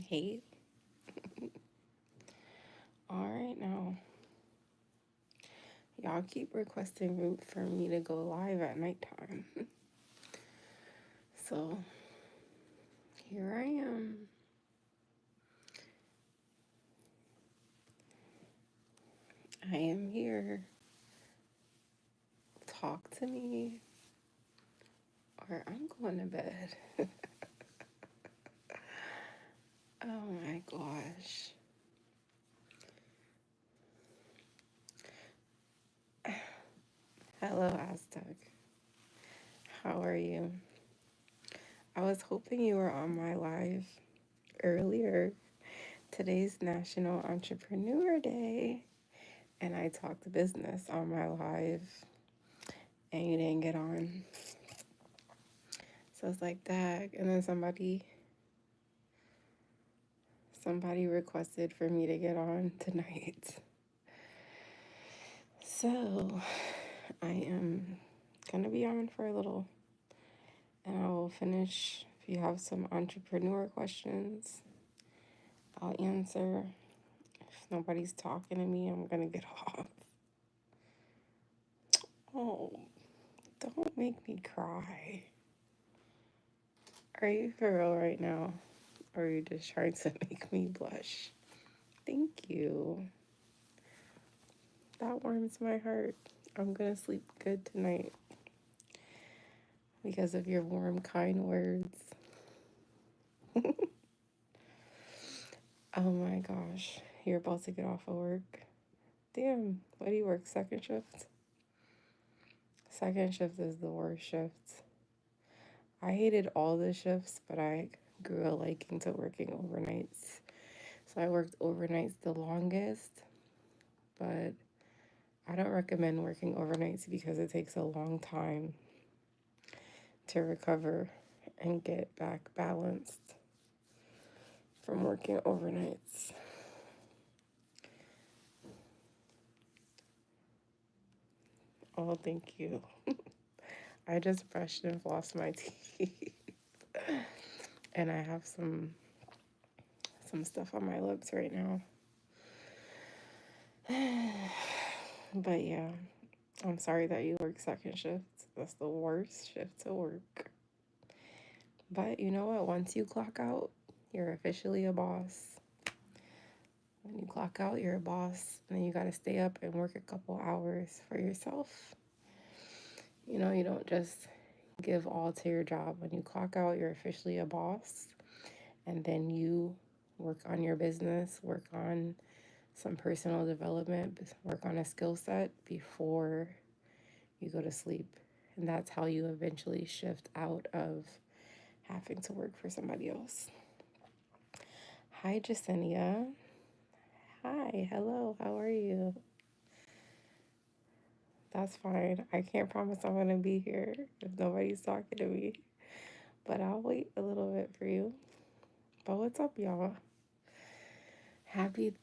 Hey, all right now. Y'all keep requesting for me to go live at nighttime. So here I am. I am here. Talk to me or I'm going to bed. Oh my gosh. Hello, Aztec. How are you? I was hoping you were on my live earlier. Today's National Entrepreneur Day, and I talked business on my live, and you didn't get on. So it's like that. And then somebody requested for me to get on tonight. So I am gonna be on for a little, and I will finish. If you have some entrepreneur questions, I'll answer. If nobody's talking to me, I'm gonna get off. Oh, don't make me cry. Are you for real right now? Or are you just trying to make me blush? Thank you. That warms my heart. I'm gonna sleep good tonight because of your warm, kind words. Oh my gosh. You're about to get off of work. Damn. What do you work? Second shift? Second shift is the worst shift. I hated all the shifts, but I grew a liking to working overnights. So I worked overnights the longest, but I don't recommend working overnights because it takes a long time to recover and get back balanced from working overnights. Oh, thank you. I just brushed and flossed my teeth. And I have some stuff on my lips right now. But yeah, I'm sorry that you work second shift. That's the worst shift to work. But you know what? Once you clock out, you're officially a boss. When you clock out, you're a boss. And then you got to stay up and work a couple hours for yourself. You know, you don't just give all to your job. When you clock out, you're officially a boss. And then you work on your business, work on some personal development, work on a skill set before you go to sleep. And that's how you eventually shift out of having to work for somebody else. Hi, Jasenia. Hi, hello, how are you? That's fine. I can't promise I'm going to be here if nobody's talking to me, but I'll wait a little bit for you. But what's up, y'all? Happy,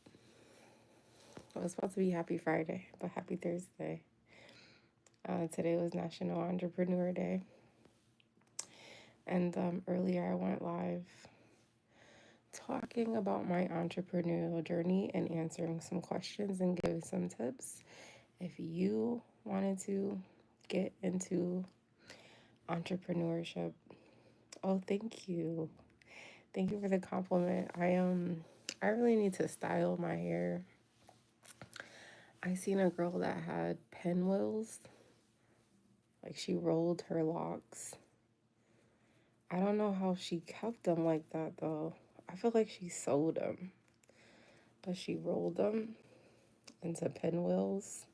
well, it's supposed to be Happy Friday, but Happy Thursday. Today was National Entrepreneur Day. And earlier I went live talking about my entrepreneurial journey and answering some questions and giving some tips. If you wanted to get into entrepreneurship, oh, thank you. Thank you for the compliment. I really need to style my hair. I seen a girl that had pinwheels, like she rolled her locks. I don't know how she kept them like that though. I feel like she sewed them, but she rolled them into pinwheels.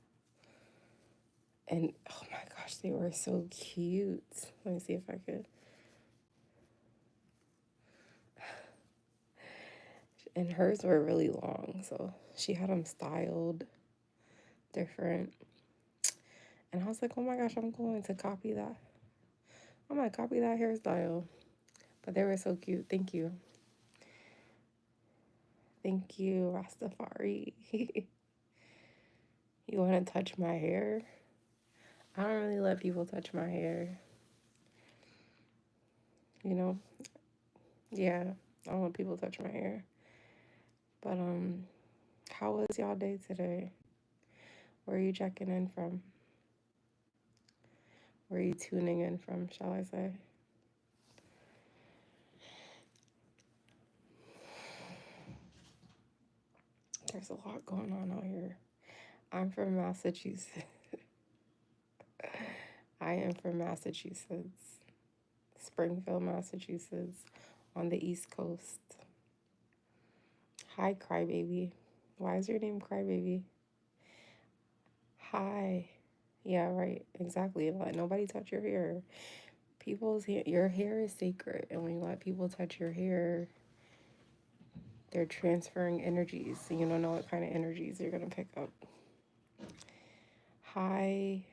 And oh my gosh, they were so cute. Let me see if I could. And hers were really long, so she had them styled different. And I was like, oh my gosh, I'm going to copy that. I'm gonna copy that hairstyle. But they were so cute. Thank you. Thank you, Rastafari. You want to touch my hair? I don't really let people touch my hair. You know? Yeah. I don't let people touch my hair. But how was y'all day today? Where are you checking in from? Where are you tuning in from, shall I say? There's a lot going on out here. I'm from Massachusetts. I am from Massachusetts, Springfield, Massachusetts, on the East Coast. Hi, Crybaby. Why is your name Crybaby? Hi. Yeah, right. Exactly. Let nobody touch your hair. Your hair is sacred, and when you let people touch your hair, they're transferring energies. So you don't know what kind of energies you're gonna pick up. Hi.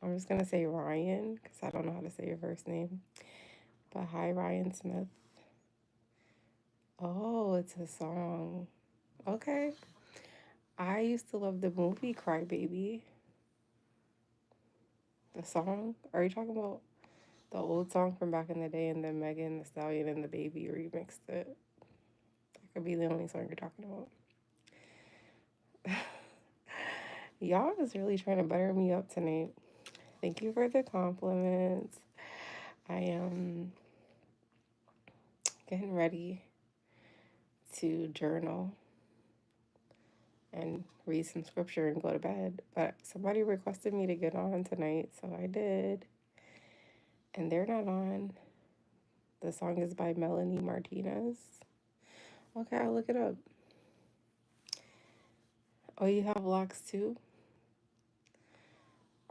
I'm just gonna say Ryan because I don't know how to say your first name. But hi, Ryan Smith. Oh, it's a song. Okay. I used to love the movie Cry Baby. The song? Are you talking about the old song from back in the day and then Megan Thee Stallion and the Baby remixed it? That could be the only song you're talking about. Y'all is really trying to butter me up tonight. Thank you for the compliments. I am getting ready to journal and read some scripture and go to bed. But somebody requested me to get on tonight, so I did. And they're not on. The song is by Melanie Martinez. Okay, I'll look it up. Oh, you have locks too?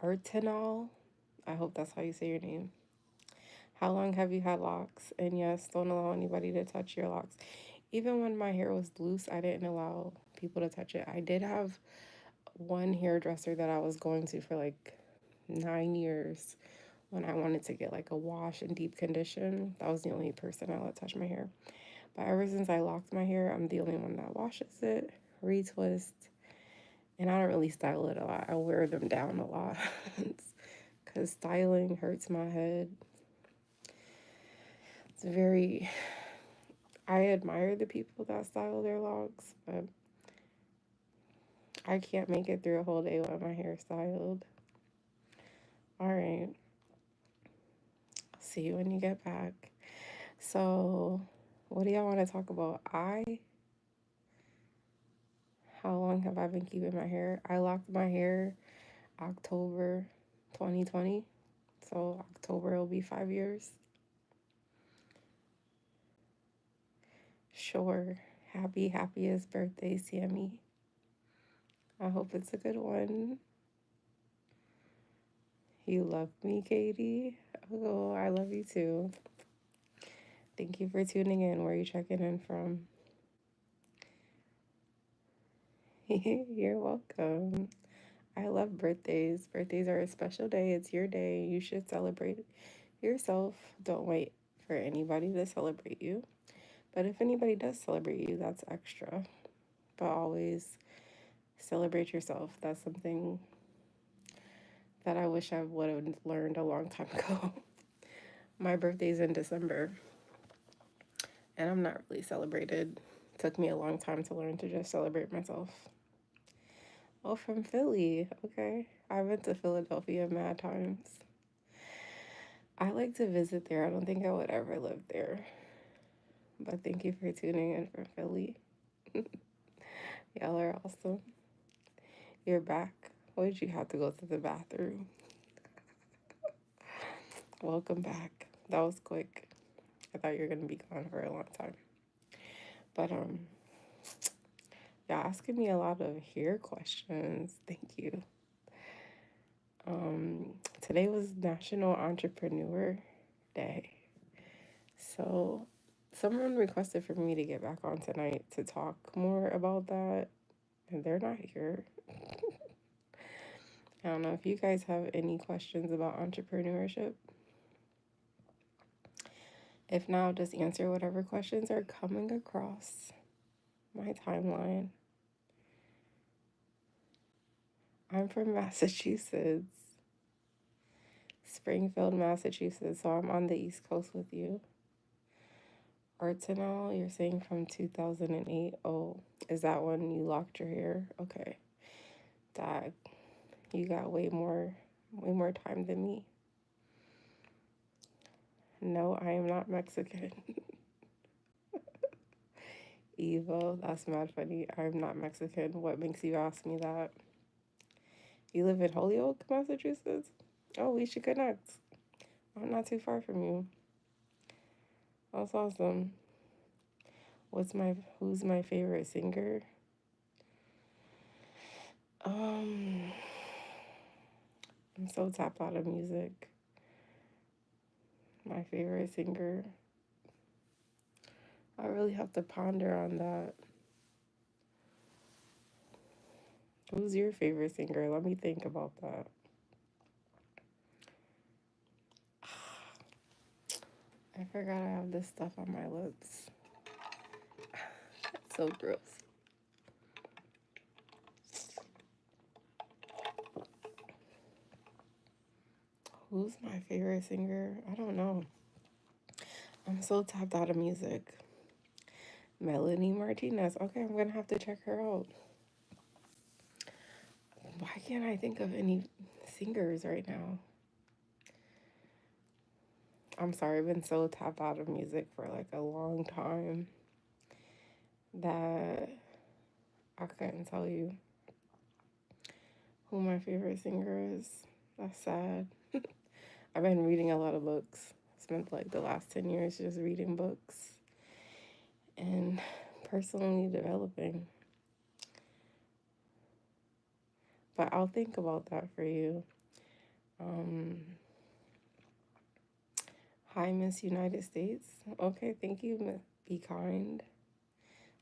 Artenal? I hope that's how you say your name. How long have you had locks? And yes, don't allow anybody to touch your locks. Even when my hair was loose, I didn't allow people to touch it. I did have one hairdresser that I was going to for like 9 years when I wanted to get like a wash and deep condition. That was the only person I let touch my hair. But ever since I locked my hair, I'm the only one that washes it, retwist, and I don't really style it a lot. I wear them down a lot because styling hurts my head. It's very, I admire the people that style their locks, but I can't make it through a whole day with my hair styled. All right. See you when you get back. So, what do y'all want to talk about? How long have I been keeping my hair? I locked my hair October 2020. So, October will be 5 years. Sure. Happiest birthday, Sammy. I hope it's a good one. You love me, Katie. Oh, I love you too. Thank you for tuning in. Where are you checking in from? You're welcome. I love birthdays. Birthdays are a special day. It's your day. You should celebrate yourself. Don't wait for anybody to celebrate you. But if anybody does celebrate you, that's extra. But always celebrate yourself. That's something that I wish I would have learned a long time ago. My birthday's in December, and I'm not really celebrated. It took me a long time to learn to just celebrate myself. Oh, from Philly. Okay. I went to Philadelphia mad times. I like to visit there. I don't think I would ever live there. But thank you for tuning in from Philly. Y'all are awesome. You're back. Why did you have to go to the bathroom? Welcome back. That was quick. I thought you were gonna be gone for a long time. But y'all asking me a lot of hair questions. Thank you. Today was National Entrepreneur Day. So someone requested for me to get back on tonight to talk more about that, and they're not here. I don't know if you guys have any questions about entrepreneurship. If not, just answer whatever questions are coming across my timeline. I'm from Massachusetts, Springfield, Massachusetts, so I'm on the East Coast with you. Arsenal, you're saying from 2008. Oh, is that when you locked your hair? Okay. Dad, you got way more time than me. No, I am not Mexican. Evo, that's mad funny. I'm not Mexican. What makes you ask me that? You live in Holyoke, Massachusetts? Oh, we should connect. I'm not too far from you. That's awesome. Who's my favorite singer? Um, I'm so tapped out of music. My favorite singer. I really have to ponder on that. Who's your favorite singer? Let me think about that. I forgot I have this stuff on my lips. It's so gross. Who's my favorite singer? I don't know. I'm so tapped out of music. Melanie Martinez. Okay, I'm gonna have to check her out. Why can't I think of any singers right now? I'm sorry, I've been so tapped out of music for like a long time that I couldn't tell you who my favorite singer is. That's sad. I've been reading a lot of books. Spent like the last 10 years just reading books and personally developing. But I'll think about that for you. Um, Hi, Miss United States. Okay, thank you. Be kind.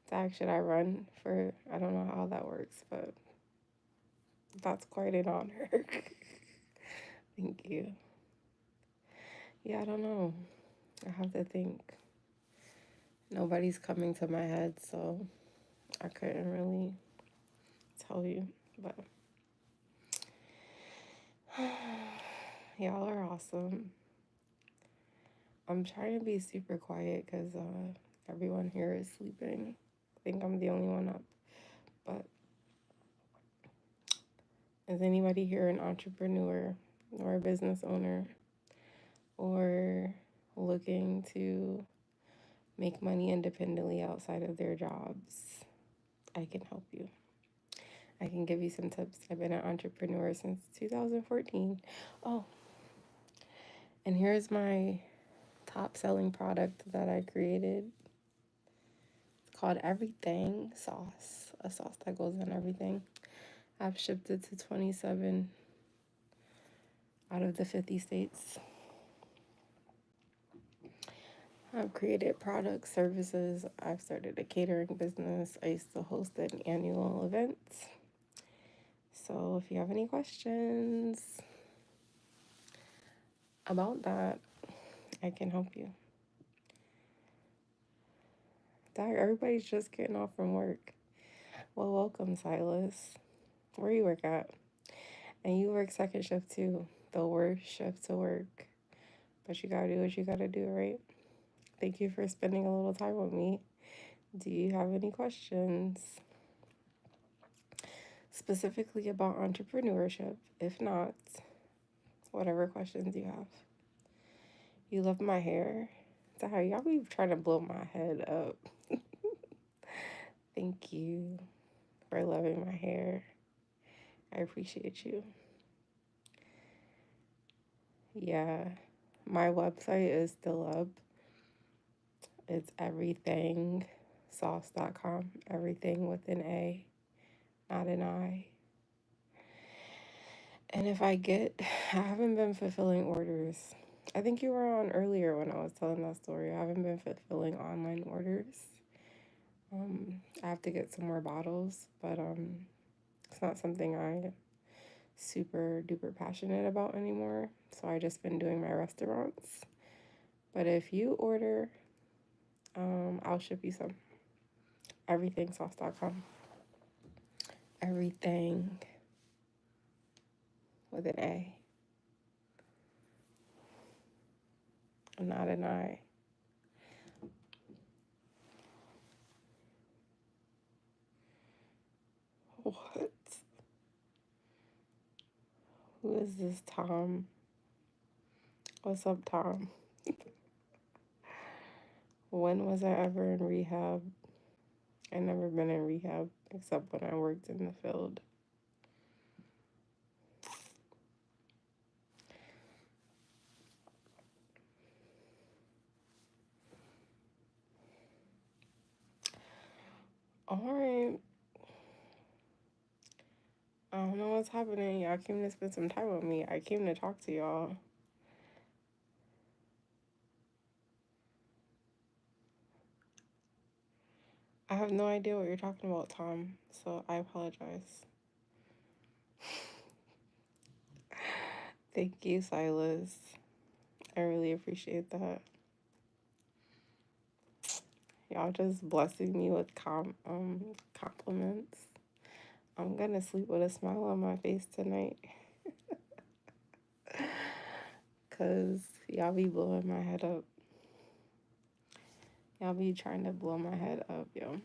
Zach, should I run for? I don't know how that works, but that's quite an honor. Thank you. Yeah, I don't know. I have to think. Nobody's coming to my head, so I couldn't really tell you. But y'all are awesome. I'm trying to be super quiet because everyone here is sleeping. I think I'm the only one up. But is anybody here an entrepreneur or a business owner or looking to make money independently outside of their jobs? I can help you. I can give you some tips. I've been an entrepreneur since 2014. Oh, and here's my top selling product that I created. It's called Everything Sauce, a sauce that goes in everything. I've shipped it to 27 out of the 50 states. I've created products, services. I've started a catering business. I used to host an annual event. So if you have any questions about that, I can help you. Dog, everybody's just getting off from work. Well, welcome, Silas. Where you work at? And you work second shift too. The worst shift to work. But you gotta do what you gotta do, right? Thank you for spending a little time with me. Do you have any questions? Specifically about entrepreneurship? If not, whatever questions you have. You love my hair? Dog, y'all be trying to blow my head up. Thank you for loving my hair. I appreciate you. Yeah, my website is still up. It's everythingsauce.com. Everything with an A, not an I. And if I haven't been fulfilling orders. I think you were on earlier when I was telling that story. I haven't been fulfilling online orders. I have to get some more bottles, but it's not something I'm super duper passionate about anymore. So I just been doing my restaurants. But if you order, I'll ship you some. Everythingsauce.com. Everything with an A, not an I. What? Who is this Tom? What's up, Tom? When was I ever in rehab? I never been in rehab except when I worked in the field. Alright. I don't know what's happening. Y'all came to spend some time with me. I came to talk to y'all. I have no idea what you're talking about, Tom, so I apologize. Thank you, Silas. I really appreciate that. Y'all just blessing me with compliments. I'm gonna sleep with a smile on my face tonight. Cause y'all be blowing my head up. Y'all be trying to blow my head up, yo.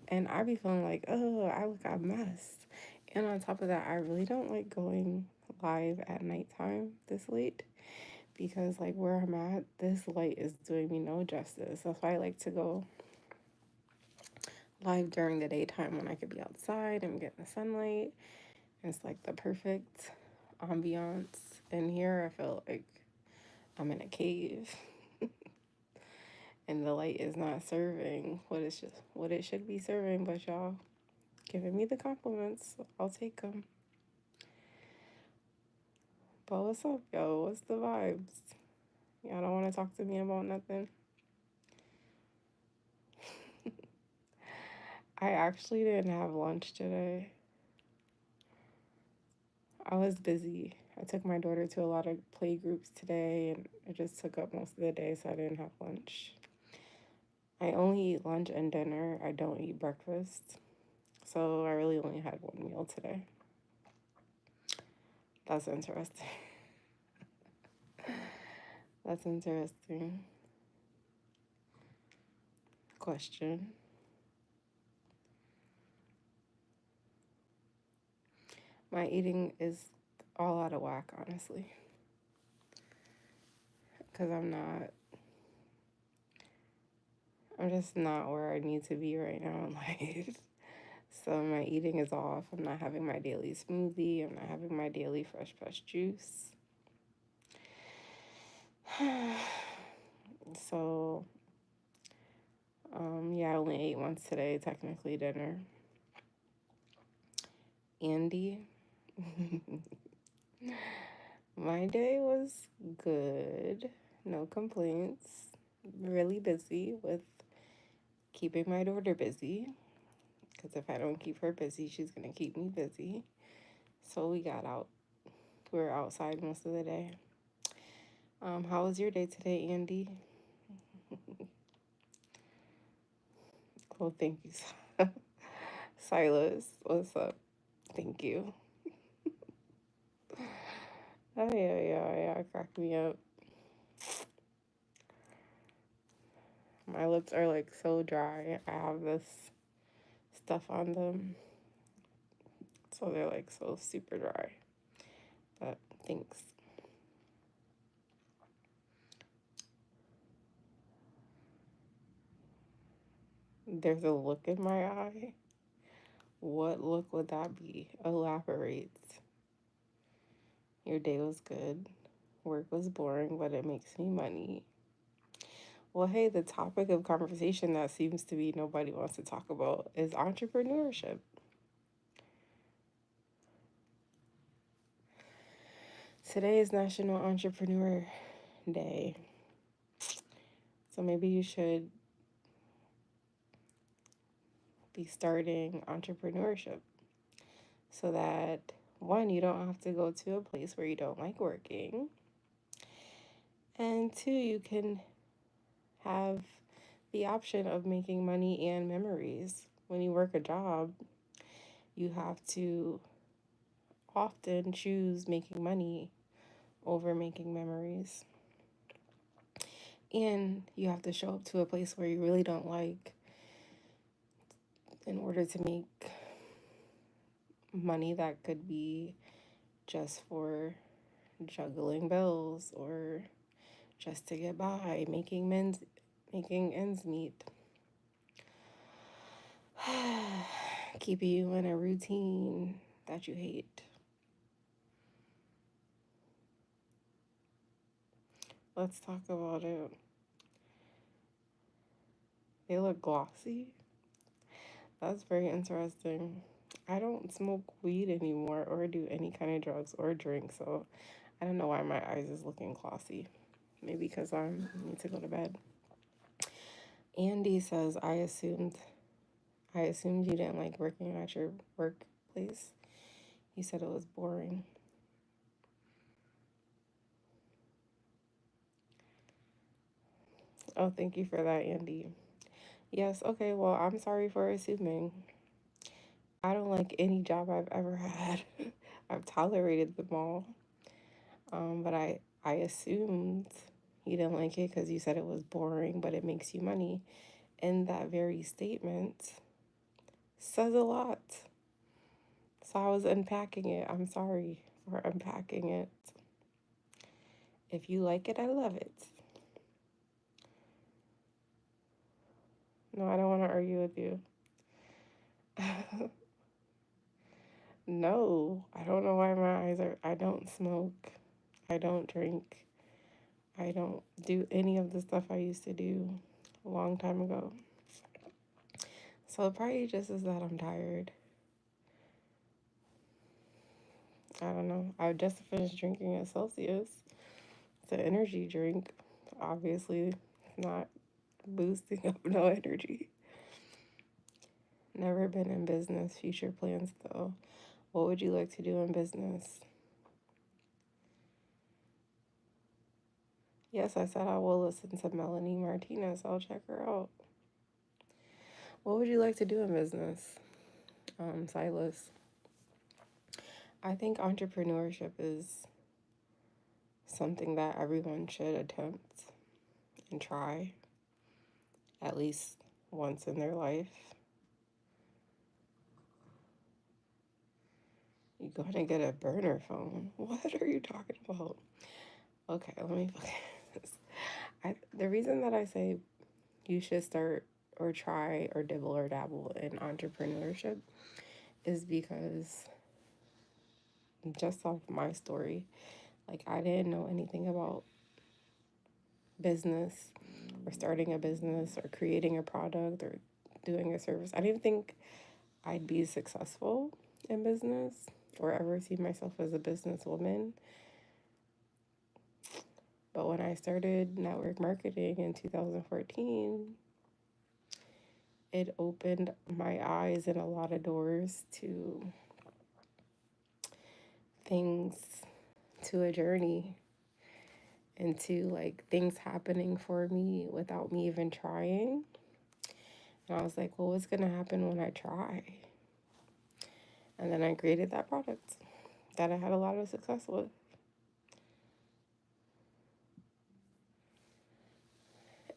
And I be feeling like, oh, I look a mess. And on top of that, I really don't like going live at nighttime this late because, like, where I'm at, this light is doing me no justice. That's why I like to go live during the daytime when I could be outside and getting the sunlight. And it's like the perfect ambiance. And here I feel like I'm in a cave and the light is not serving what it should be serving, but y'all giving me the compliments. I'll take them. But what's up, yo? What's the vibes? Y'all don't want to talk to me about nothing? I actually didn't have lunch today. I was busy. I took my daughter to a lot of play groups today, and it just took up most of the day, so I didn't have lunch. I only eat lunch and dinner. I don't eat breakfast. So I really only had one meal today. That's interesting. That's interesting. Question. My eating is all out of whack, honestly. Because I'm just not where I need to be right now in life. So my eating is off. I'm not having my daily smoothie. I'm not having my daily fresh pressed juice. So, yeah, I only ate once today, technically dinner. Andy, my day was good. No complaints. Really busy with keeping my daughter busy. Because if I don't keep her busy, she's going to keep me busy. So we got out. We were outside most of the day. How was your day today, Andy? Oh, thank you. Silas, what's up? Thank you. Oh, yeah, crack me up. My lips are like so dry. I have this stuff on them. So they're like so super dry. But thanks. There's a look in my eye. What look would that be? Elaborate. Your day was good. Work was boring, but it makes me money. Well, hey, the topic of conversation that seems to be nobody wants to talk about is entrepreneurship. Today is National Entrepreneur Day. So maybe you should be starting entrepreneurship so that one, you don't have to go to a place where you don't like working, and two, you can have the option of making money and memories. When you work a job, you have to often choose making money over making memories. And you have to show up to a place where you really don't like in order to make money that could be just for juggling bills or just to get by, making ends meet, keeping you in a routine that you hate. Let's talk about it. They look glossy. That's very interesting. I don't smoke weed anymore or do any kind of drugs or drink, so I don't know why my eyes is looking glossy. Maybe because I need to go to bed. Andy says, I assumed you didn't like working at your workplace. You said it was boring. Oh, thank you for that, Andy. Yes, okay, well, I'm sorry for assuming. I don't like any job I've ever had. I've tolerated them all. But I assumed you didn't like it because you said it was boring, but it makes you money. And that very statement says a lot. So I was unpacking it. I'm sorry for unpacking it. If you like it, I love it. No, I don't want to argue with you. No, I don't know why my eyes are. I don't smoke. I don't drink. I don't do any of the stuff I used to do a long time ago. So it probably just is that I'm tired. I don't know. I just finished drinking a Celsius. It's an energy drink. Obviously, not boosting up no energy. Never been in business. Future plans, though. What would you like to do in business? Yes, I said I will listen to Melanie Martinez. I'll check her out. What would you like to do in business, Silas? I think entrepreneurship is something that everyone should attempt and try at least once in their life. You're going to get a burner phone. What are you talking about? Okay, let me focus. The reason that I say you should start or try or dibble or dabble in entrepreneurship is because just off my story, like I didn't know anything about business or starting a business or creating a product or doing a service. I didn't think I'd be successful in business or ever see myself as a businesswoman. But when I started network marketing in 2014, it opened my eyes and a lot of doors to things, to a journey, and to like things happening for me without me even trying. And I was like, well, what's going to happen when I try? And then I created that product that I had a lot of success with.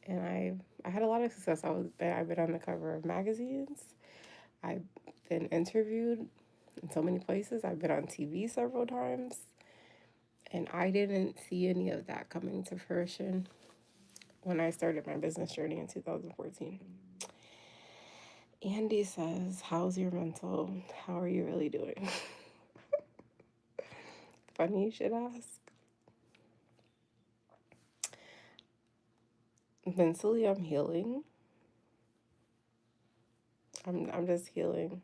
And I had a lot of success. I've been on the cover of magazines. I've been interviewed in so many places. I've been on TV several times. And I didn't see any of that coming to fruition when I started my business journey in 2014. Andy says, how's your mental? How are you really doing? Funny you should ask. Mentally, I'm healing. I'm just healing.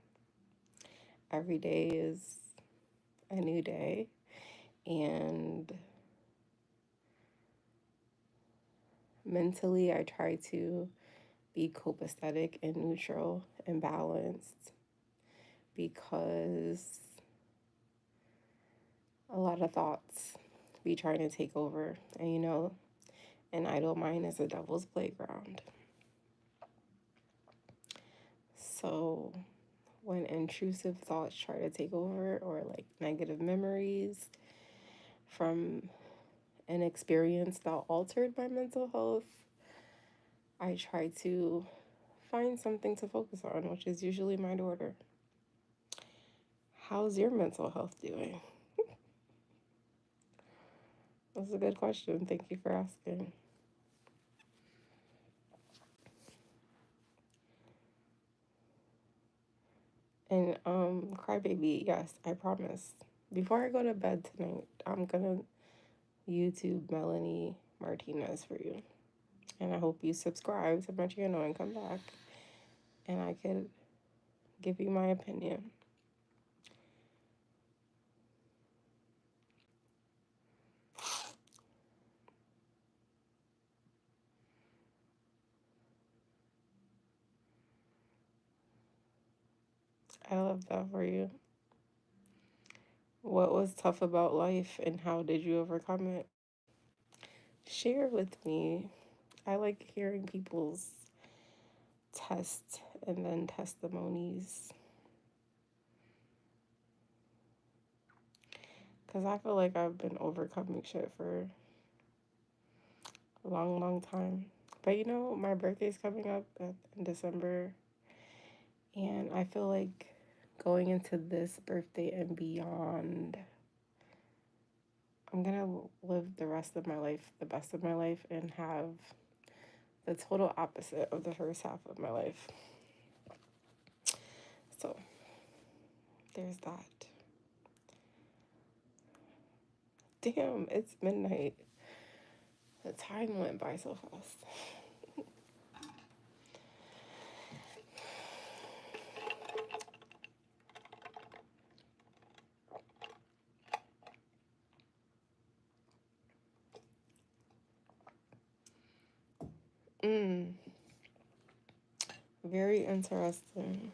Every day is a new day. And mentally, I try to be copacetic and neutral and balanced because a lot of thoughts be trying to take over. And an idle mind is a devil's playground. So when intrusive thoughts try to take over or like negative memories from an experience that altered my mental health, I try to find something to focus on, which is usually my daughter. How's your mental health doing? That's a good question. Thank you for asking. And Crybaby, yes, I promise. Before I go to bed tonight, I'm gonna YouTube Melanie Martinez for you. And I hope you subscribe to my channel and come back and I could give you my opinion. I love that for you. What was tough about life and how did you overcome it? Share with me. I like hearing people's tests and then testimonies. Because I feel like I've been overcoming shit for a long, long time. But you know, my birthday's coming up in December. And I feel like going into this birthday and beyond, I'm gonna live the rest of my life, the best of my life, and have the total opposite of the first half of my life. So there's that. Damn, it's midnight. The time went by so fast. Very interesting.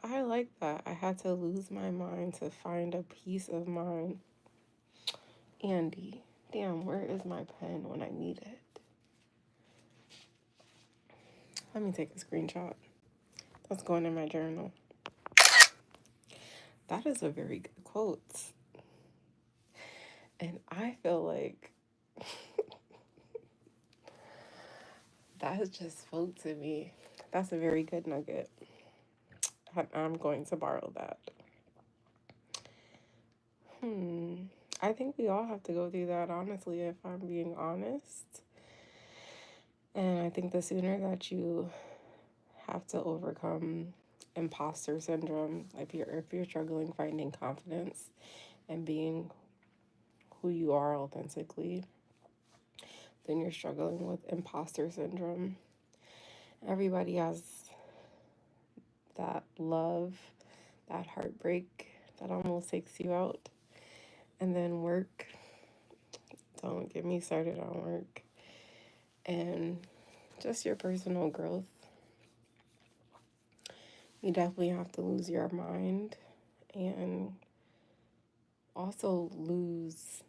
I like that. I had to lose my mind to find a peace of mind. Andy, damn, where is my pen when I need it? Let me take a screenshot. That's going in my journal. That is a very good quote. And I feel like that has just spoke to me. That's a very good nugget. I'm going to borrow that. I think we all have to go through that, honestly, if I'm being honest. And I think the sooner that you have to overcome imposter syndrome, if you're struggling finding confidence and being who you are authentically, then you're struggling with imposter syndrome. Everybody has that love, that heartbreak that almost takes you out. And then work. Don't get me started on work. And just your personal growth. You definitely have to lose your mind and also lose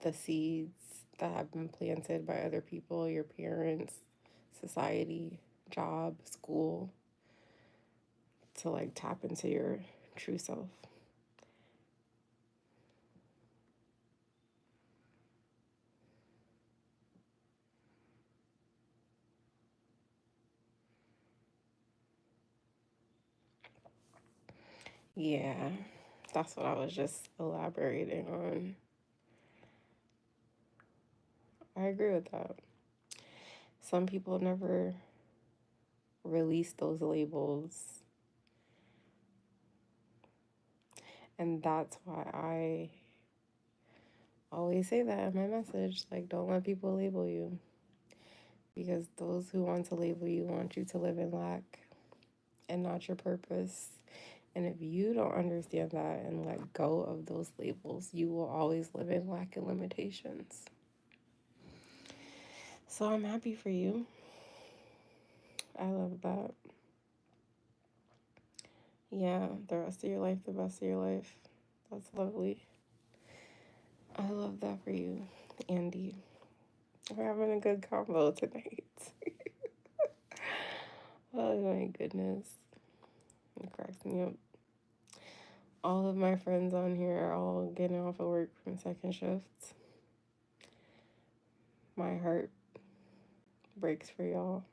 the seeds that have been planted by other people, your parents, society, job, school, to like tap into your true self. Yeah, that's what I was just elaborating on. I agree with that. Some people never release those labels. And that's why I always say that in my message. Like, don't let people label you. Because those who want to label you want you to live in lack and not your purpose. And if you don't understand that and let go of those labels, you will always live in lack and limitations. So I'm happy for you. I love that. Yeah, the rest of your life, the best of your life. That's lovely. I love that for you, Andy. We're having a good combo tonight. Oh my goodness. It cracks me up. All of my friends on here are all getting off of work from second shifts. My heart breaks for y'all.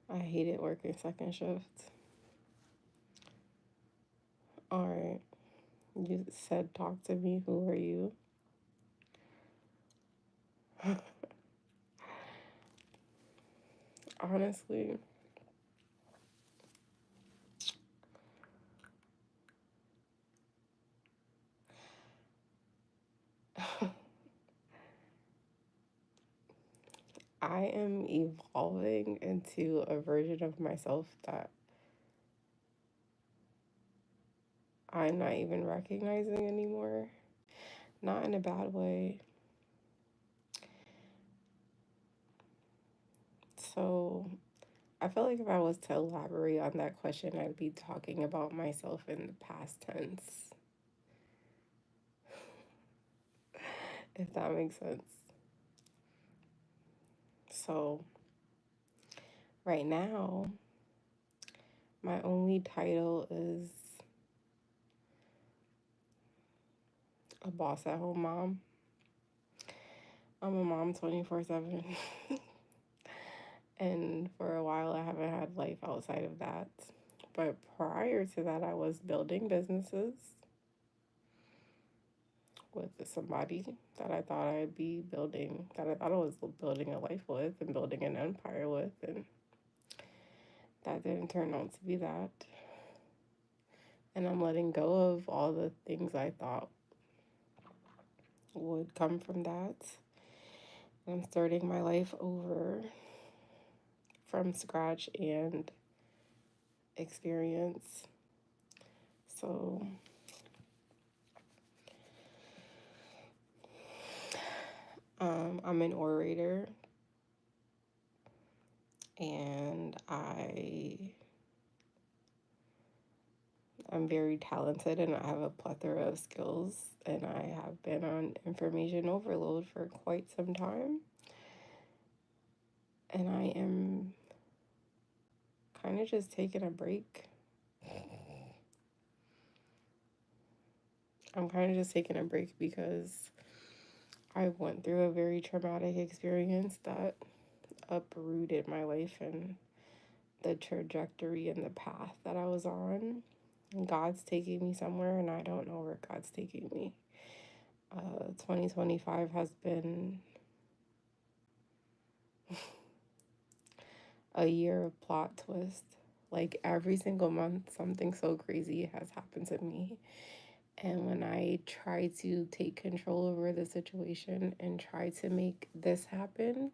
I I hated working second shift. All right. You said talk to me. Who are you? Honestly, I am evolving into a version of myself that I'm not even recognizing anymore. Not in a bad way. So, I feel like if I was to elaborate on that question, I'd be talking about myself in the past tense, if that makes sense. So, right now, my only title is a boss at home mom. I'm a mom 24/7. And for a while, I haven't had life outside of that. But prior to that, I was building businesses with somebody that I thought I'd be building, that I thought I was building a life with and building an empire with. And that didn't turn out to be that. And I'm letting go of all the things I thought would come from that. I'm starting my life over from scratch and experience. So I'm an orator, and I'm very talented and I have a plethora of skills, and I have been on information overload for quite some time. And I am kind of just taking a break. I'm kind of just taking a break because I went through a very traumatic experience that uprooted my life and the trajectory and the path that I was on. And God's taking me somewhere, and I don't know where God's taking me. 2025 has been a year of plot twist. Like every single month, something so crazy has happened to me. And when I try to take control over the situation and try to make this happen,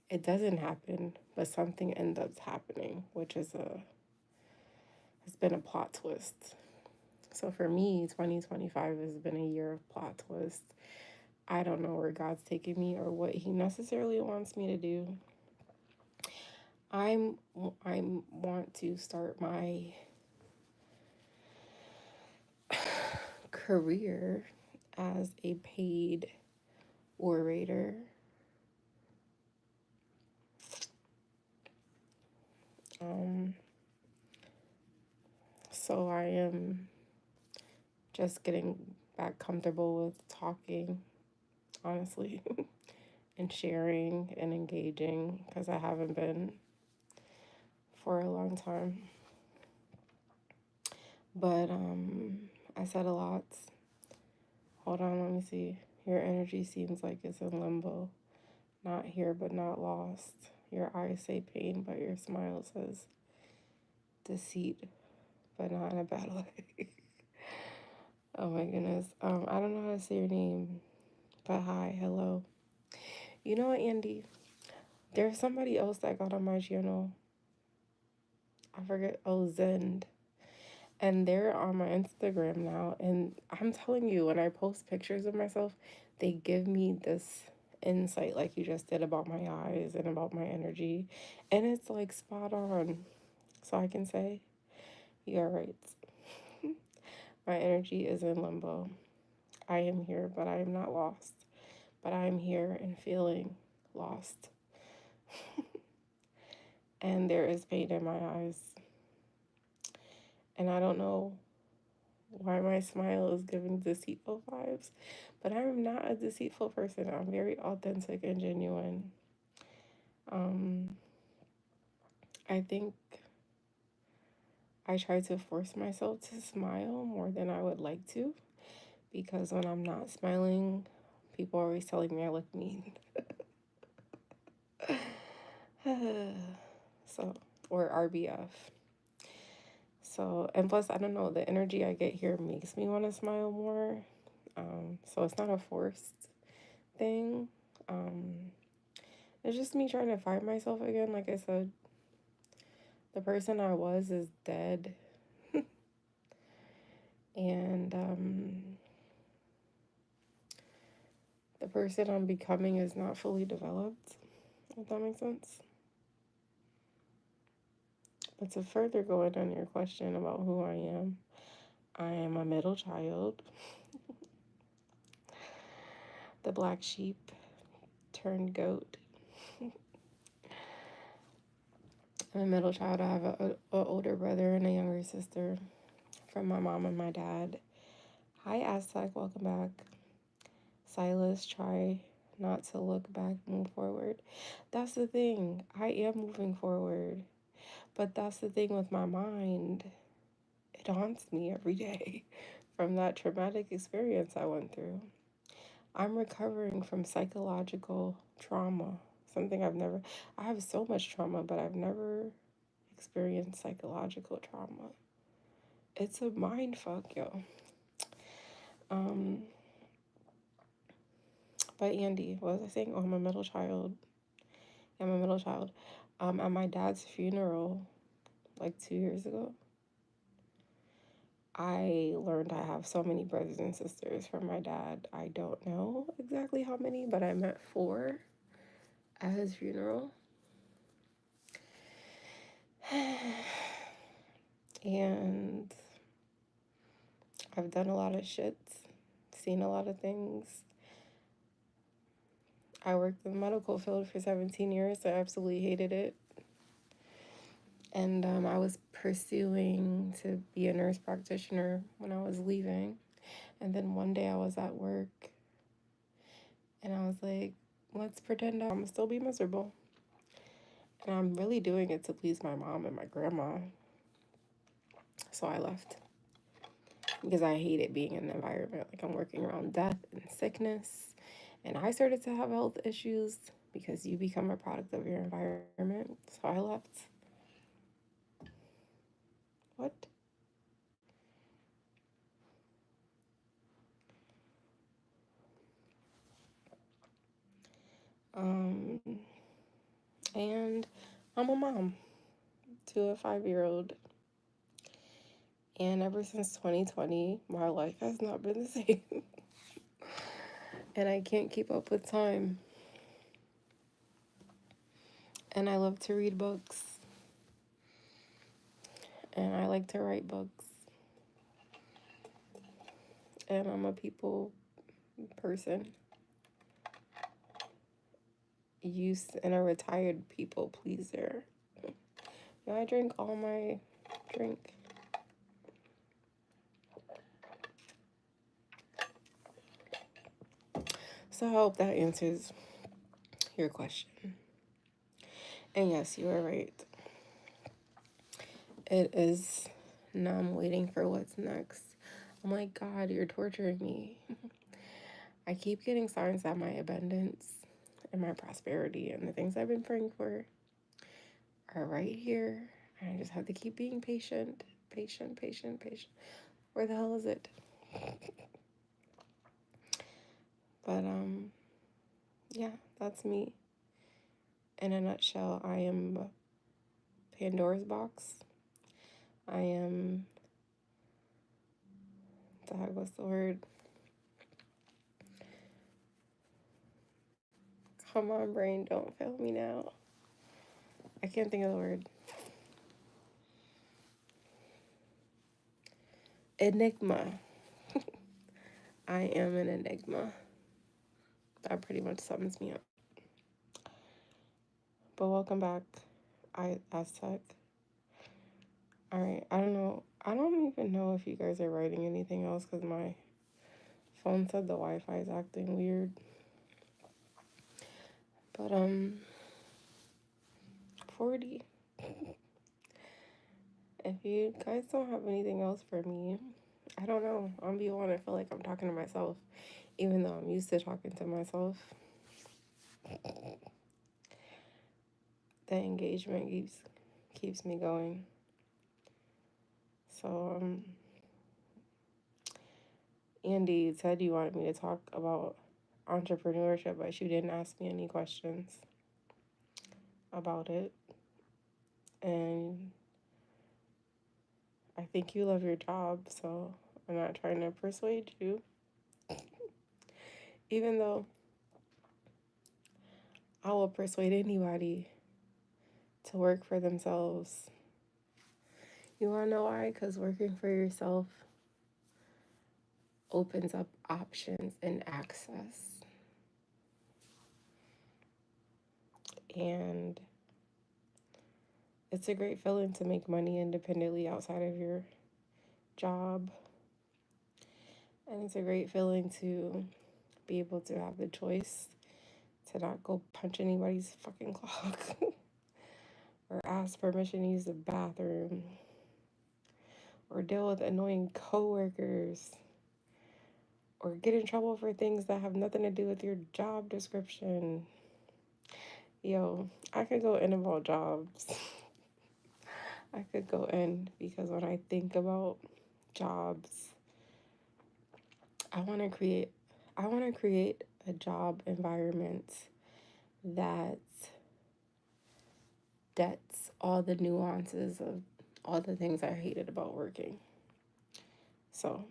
it doesn't happen, but something ends up happening, which is has been a plot twist. So for me, 2025 has been a year of plot twist. I don't know where God's taking me or what He necessarily wants me to do. I want to start my career as a paid orator. Um, so I am just getting back comfortable with talking, honestly, and sharing and engaging because I haven't been for a long time. But I said a lot. Hold on, let me see. Your energy seems like it's in limbo. Not here, but not lost. Your eyes say pain, but your smile says deceit, but not in a bad way. Oh my goodness. I don't know how to say your name, but hi, hello. You know what, Andy? There's somebody else that got on my channel. I forget. Oh, Zend. And they're on my Instagram now. And I'm telling you, when I post pictures of myself, they give me this insight like you just did about my eyes and about my energy. And it's like spot on. So I can say, you're right. My energy is in limbo. I am here, but I am not lost. But I am here and feeling lost. And there is pain in my eyes. And I don't know why my smile is giving deceitful vibes, but I'm not a deceitful person. I'm very authentic and genuine. I think I try to force myself to smile more than I would like to, because when I'm not smiling, people are always telling me I look mean. So, or RBF. So, and plus, I don't know, the energy I get here makes me want to smile more. So it's not a forced thing. Um, it's just me trying to find myself again. Like I said, the person I was is dead. And the person I'm becoming is not fully developed, if that makes sense. But to further go in on your question about who I am a middle child, the black sheep turned goat. I'm a middle child. I have a older brother and a younger sister from my mom and my dad. Hi, Aztec. Welcome back. Silas, try not to look back, move forward. That's the thing. I am moving forward. But that's the thing with my mind. It haunts me every day from that traumatic experience I went through. I'm recovering from psychological trauma. Something I have so much trauma, but I've never experienced psychological trauma. It's a mind fuck, yo. Um, but Andy, what was I saying? Oh, I'm a middle child. I'm a middle child. At my dad's funeral, like 2 years ago, I learned I have so many brothers and sisters from my dad. I don't know exactly how many, but I met 4 at his funeral. And I've done a lot of shit, seen a lot of things. I worked in the medical field for 17 years. I absolutely hated it. And I was pursuing to be a nurse practitioner when I was leaving. And then one day I was at work and I was like, let's pretend I'm gonna still be miserable. And I'm really doing it to please my mom and my grandma. So I left because I hated being in an environment like I'm working around death and sickness. And I started to have health issues because you become a product of your environment. So I left. What? And I'm a mom to a 5-year-old. And ever since 2020, my life has not been the same. And I can't keep up with time. And I love to read books. And I like to write books. And I'm a people person. Used and a retired people pleaser. Yeah, I drink all my drink. So I hope that answers your question. And yes, you are right. It is. Now I'm waiting for what's next. I'm like, God, you're torturing me. I keep getting signs that my abundance and my prosperity and the things I've been praying for are right here. And I just have to keep being patient. Where the hell is it? But yeah, that's me. In a nutshell, I am Pandora's box. I am, what's the word? Come on, brain, don't fail me now. I can't think of the word. Enigma. I am an enigma. That pretty much sums me up. But welcome back, Aztec. Alright, I don't know. I don't even know if you guys are writing anything else because my phone said the Wi-Fi is acting weird. But 40. If you guys don't have anything else for me, I don't know. I'm be one. I feel like I'm talking to myself, even though I'm used to talking to myself. The engagement keeps me going. So Andy said you wanted me to talk about entrepreneurship, but you didn't ask me any questions about it. And I think you love your job, so I'm not trying to persuade you. Even though I will persuade anybody to work for themselves. You want to know why? Because working for yourself opens up options and access. And it's a great feeling to make money independently outside of your job. And it's a great feeling to be able to have the choice to not go punch anybody's fucking clock or ask permission to use the bathroom or deal with annoying coworkers or get in trouble for things that have nothing to do with your job description. Yo, I could go in about jobs. I could go in because when I think about jobs, I want to create a job environment that that's all the nuances of all the things I hated about working. So,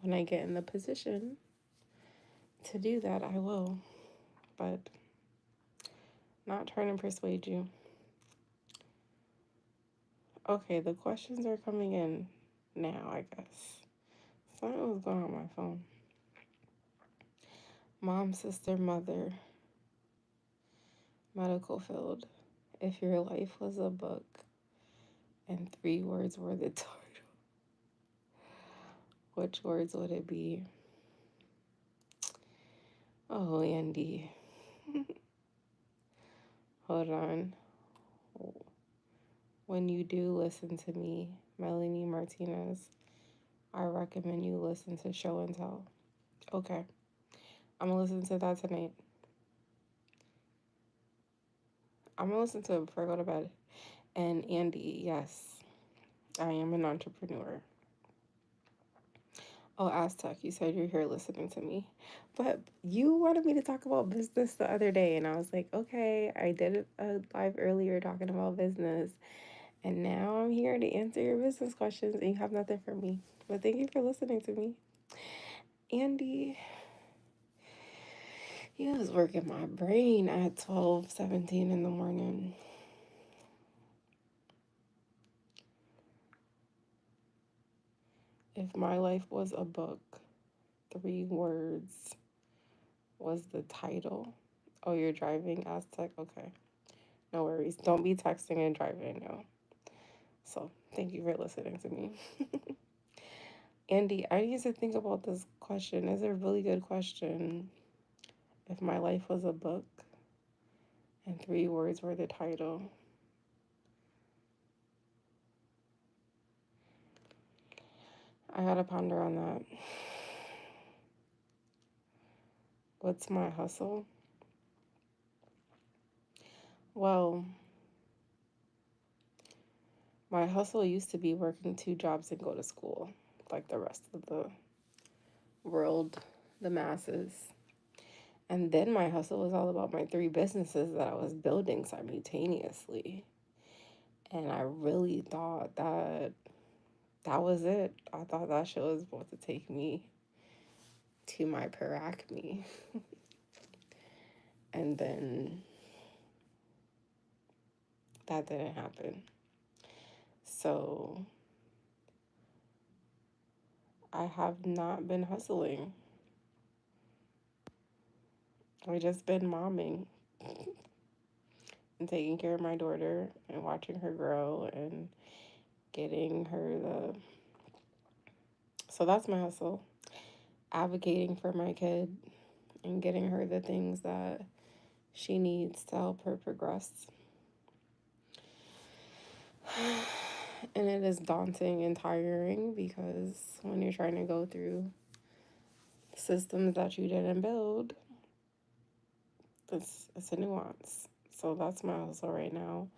when I get in the position to do that, I will. But not trying to persuade you. Okay, the questions are coming in now, I guess. Something was going on my phone. Mom, sister, mother, medical field. If your life was a book and 3 words were the title, which words would it be? Oh, Andy. Hold on. When you do listen to me, Melanie Martinez, I recommend you listen to Show and Tell. Okay. I'm going to listen to that tonight. I'm going to listen to it before I go to bed. And Andy, yes, I am an entrepreneur. Oh, Aztec, you said you're here listening to me. But you wanted me to talk about business the other day. And I was like, okay, I did a live earlier talking about business. And now I'm here to answer your business questions. And you have nothing for me. But thank you for listening to me. Andy, you was working my brain at 12:17 in the morning. If my life was a book, 3 words was the title. Oh, you're driving, Aztec? Okay. No worries. Don't be texting and driving, no. So, thank you for listening to me. Andy, I need to think about this question. It's a really good question. If my life was a book and 3 words were the title. I gotta ponder on that. What's my hustle? Well, my hustle used to be working 2 jobs and go to school, like the rest of the world, the masses. And then my hustle was all about my 3 businesses that I was building simultaneously. And I really thought that was it. I thought that shit was supposed to take me to my paracme. And then that didn't happen. So I have not been hustling. I've just been momming and taking care of my daughter and watching her grow and getting her the... So that's my hustle. Advocating for my kid and getting her the things that she needs to help her progress. And it is daunting and tiring because when you're trying to go through systems that you didn't build, it's a nuance. So that's my hustle right now.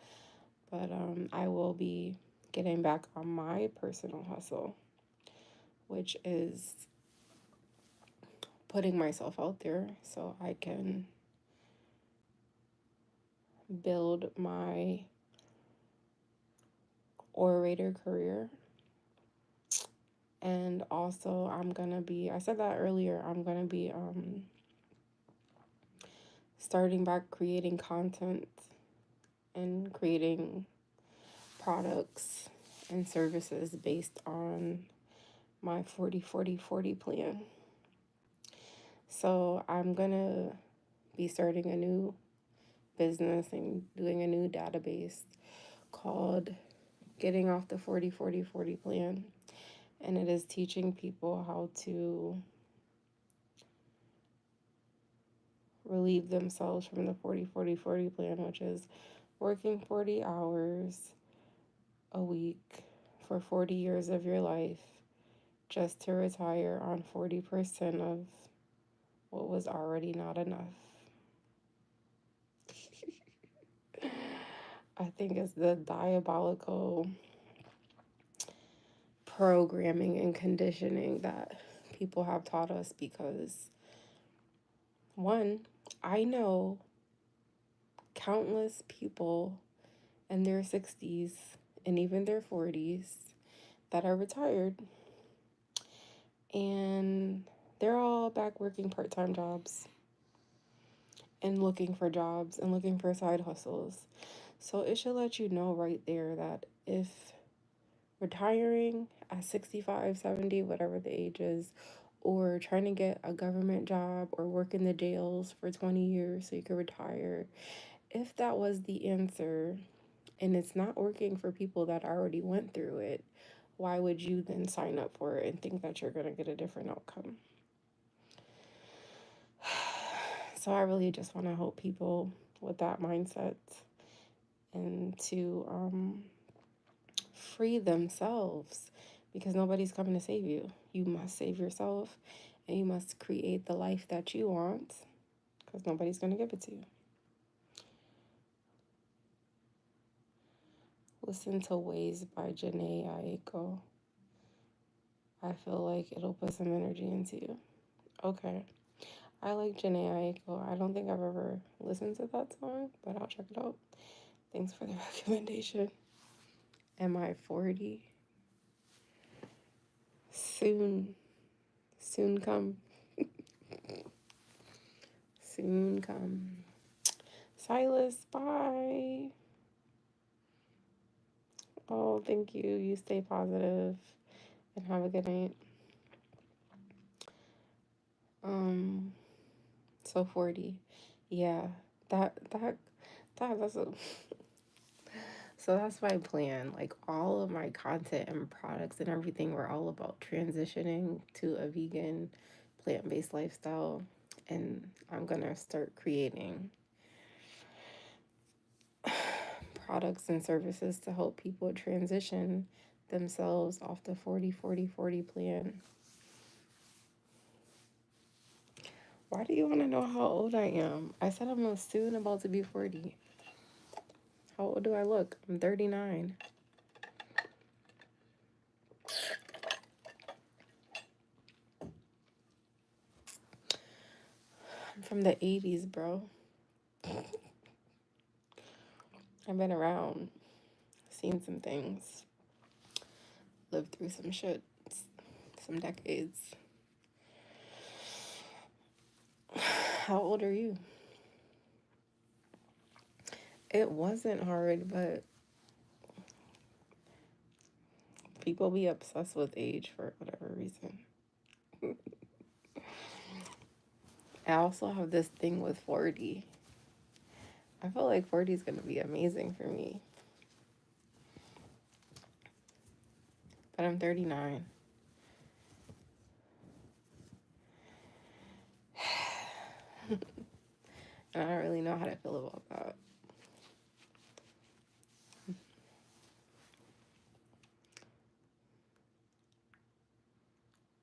But I will be getting back on my personal hustle, which is putting myself out there so I can build my orator career. And also I said that earlier, I'm gonna be starting back creating content and creating products and services based on my 40-40-40 plan. So I'm gonna be starting a new business and doing a new database called Getting Off the 40-40-40 Plan. And it is teaching people how to relieve themselves from the 40-40-40 plan, which is working 40 hours a week for 40 years of your life just to retire on 40% of what was already not enough. I think it's the diabolical programming and conditioning that people have taught us because, one, I know countless people in their 60s and even their 40s that are retired, and they're all back working part-time jobs and looking for jobs and looking for side hustles. So it should let you know right there that if retiring at 65, 70, whatever the age is, or trying to get a government job or work in the jails for 20 years so you can retire, if that was the answer and it's not working for people that already went through it, why would you then sign up for it and think that you're going to get a different outcome? So I really just want to help people with that mindset and to free themselves, because nobody's coming to save you. You must save yourself, and you must create the life that you want, because nobody's going to give it to you. Listen to Ways by Janae Aiko. I feel like it'll put some energy into you. Okay. I like Janae Aiko. I don't think I've ever listened to that song, but I'll check it out. Thanks for the recommendation. Am I 40? Soon. Soon come. Soon come. Silas, bye. Oh, thank you. You stay positive and have a good night. So 40. Yeah. That's a so that's my plan. Like all of my content and products and everything were all about transitioning to a vegan, plant-based lifestyle. And I'm gonna start creating products and services to help people transition themselves off the 40-40-40 plan. Why do you want to know how old I am? I said I'm soon about to be 40. How old do I look? I'm 39. I'm from the 80s, bro. I've been around, seen some things, lived through some shit, some decades. How old are you? It wasn't hard, but people be obsessed with age for whatever reason. I also have this thing with 40. I feel like 40 is going to be amazing for me. But I'm 39. And I don't really know how to feel about that.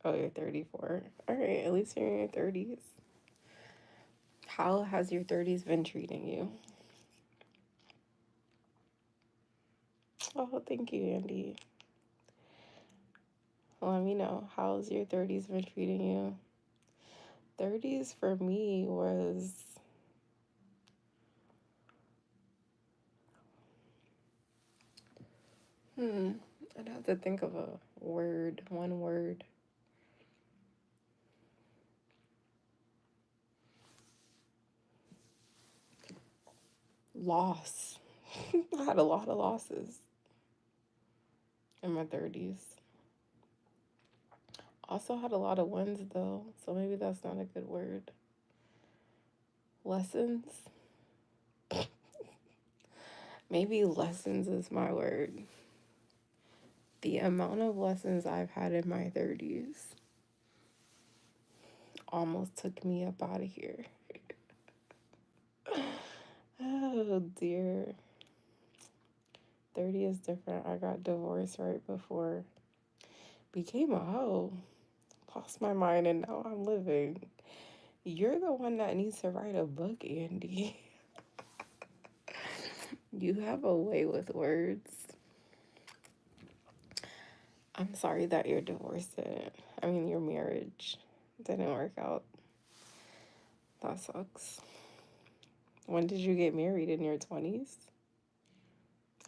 Oh, you're 34. All right, at least you're in your 30s. How has your 30s been treating you? Oh, thank you, Andy. Let me know. How's your 30s been treating you? 30s for me was I'd have to think of a word, one word. Loss. I had a lot of losses in my 30s. Also had a lot of wins though, so maybe that's not a good word. Lessons. Maybe lessons is my word. The amount of lessons I've had in my 30s almost took me up out of here. Oh dear. 30 is different. I got divorced right before. Became a hoe. Lost my mind and now I'm living. You're the one that needs to write a book, Andy. You have a way with words. I'm sorry that your divorce didn't. I mean, your marriage didn't work out. That sucks. When did you get married? In your 20s?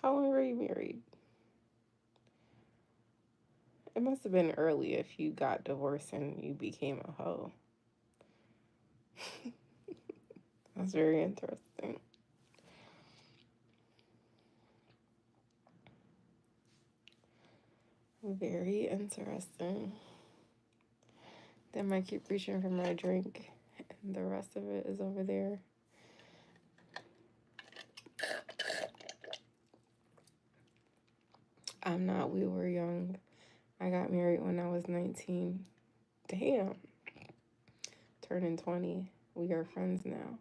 How long were you married? It must have been early if you got divorced and you became a hoe. That's very interesting. Very interesting. Then I keep reaching for my drink, and the rest of it is over there. I'm not. We were young. I got married when I was 19. Damn. Turning 20. We are friends now.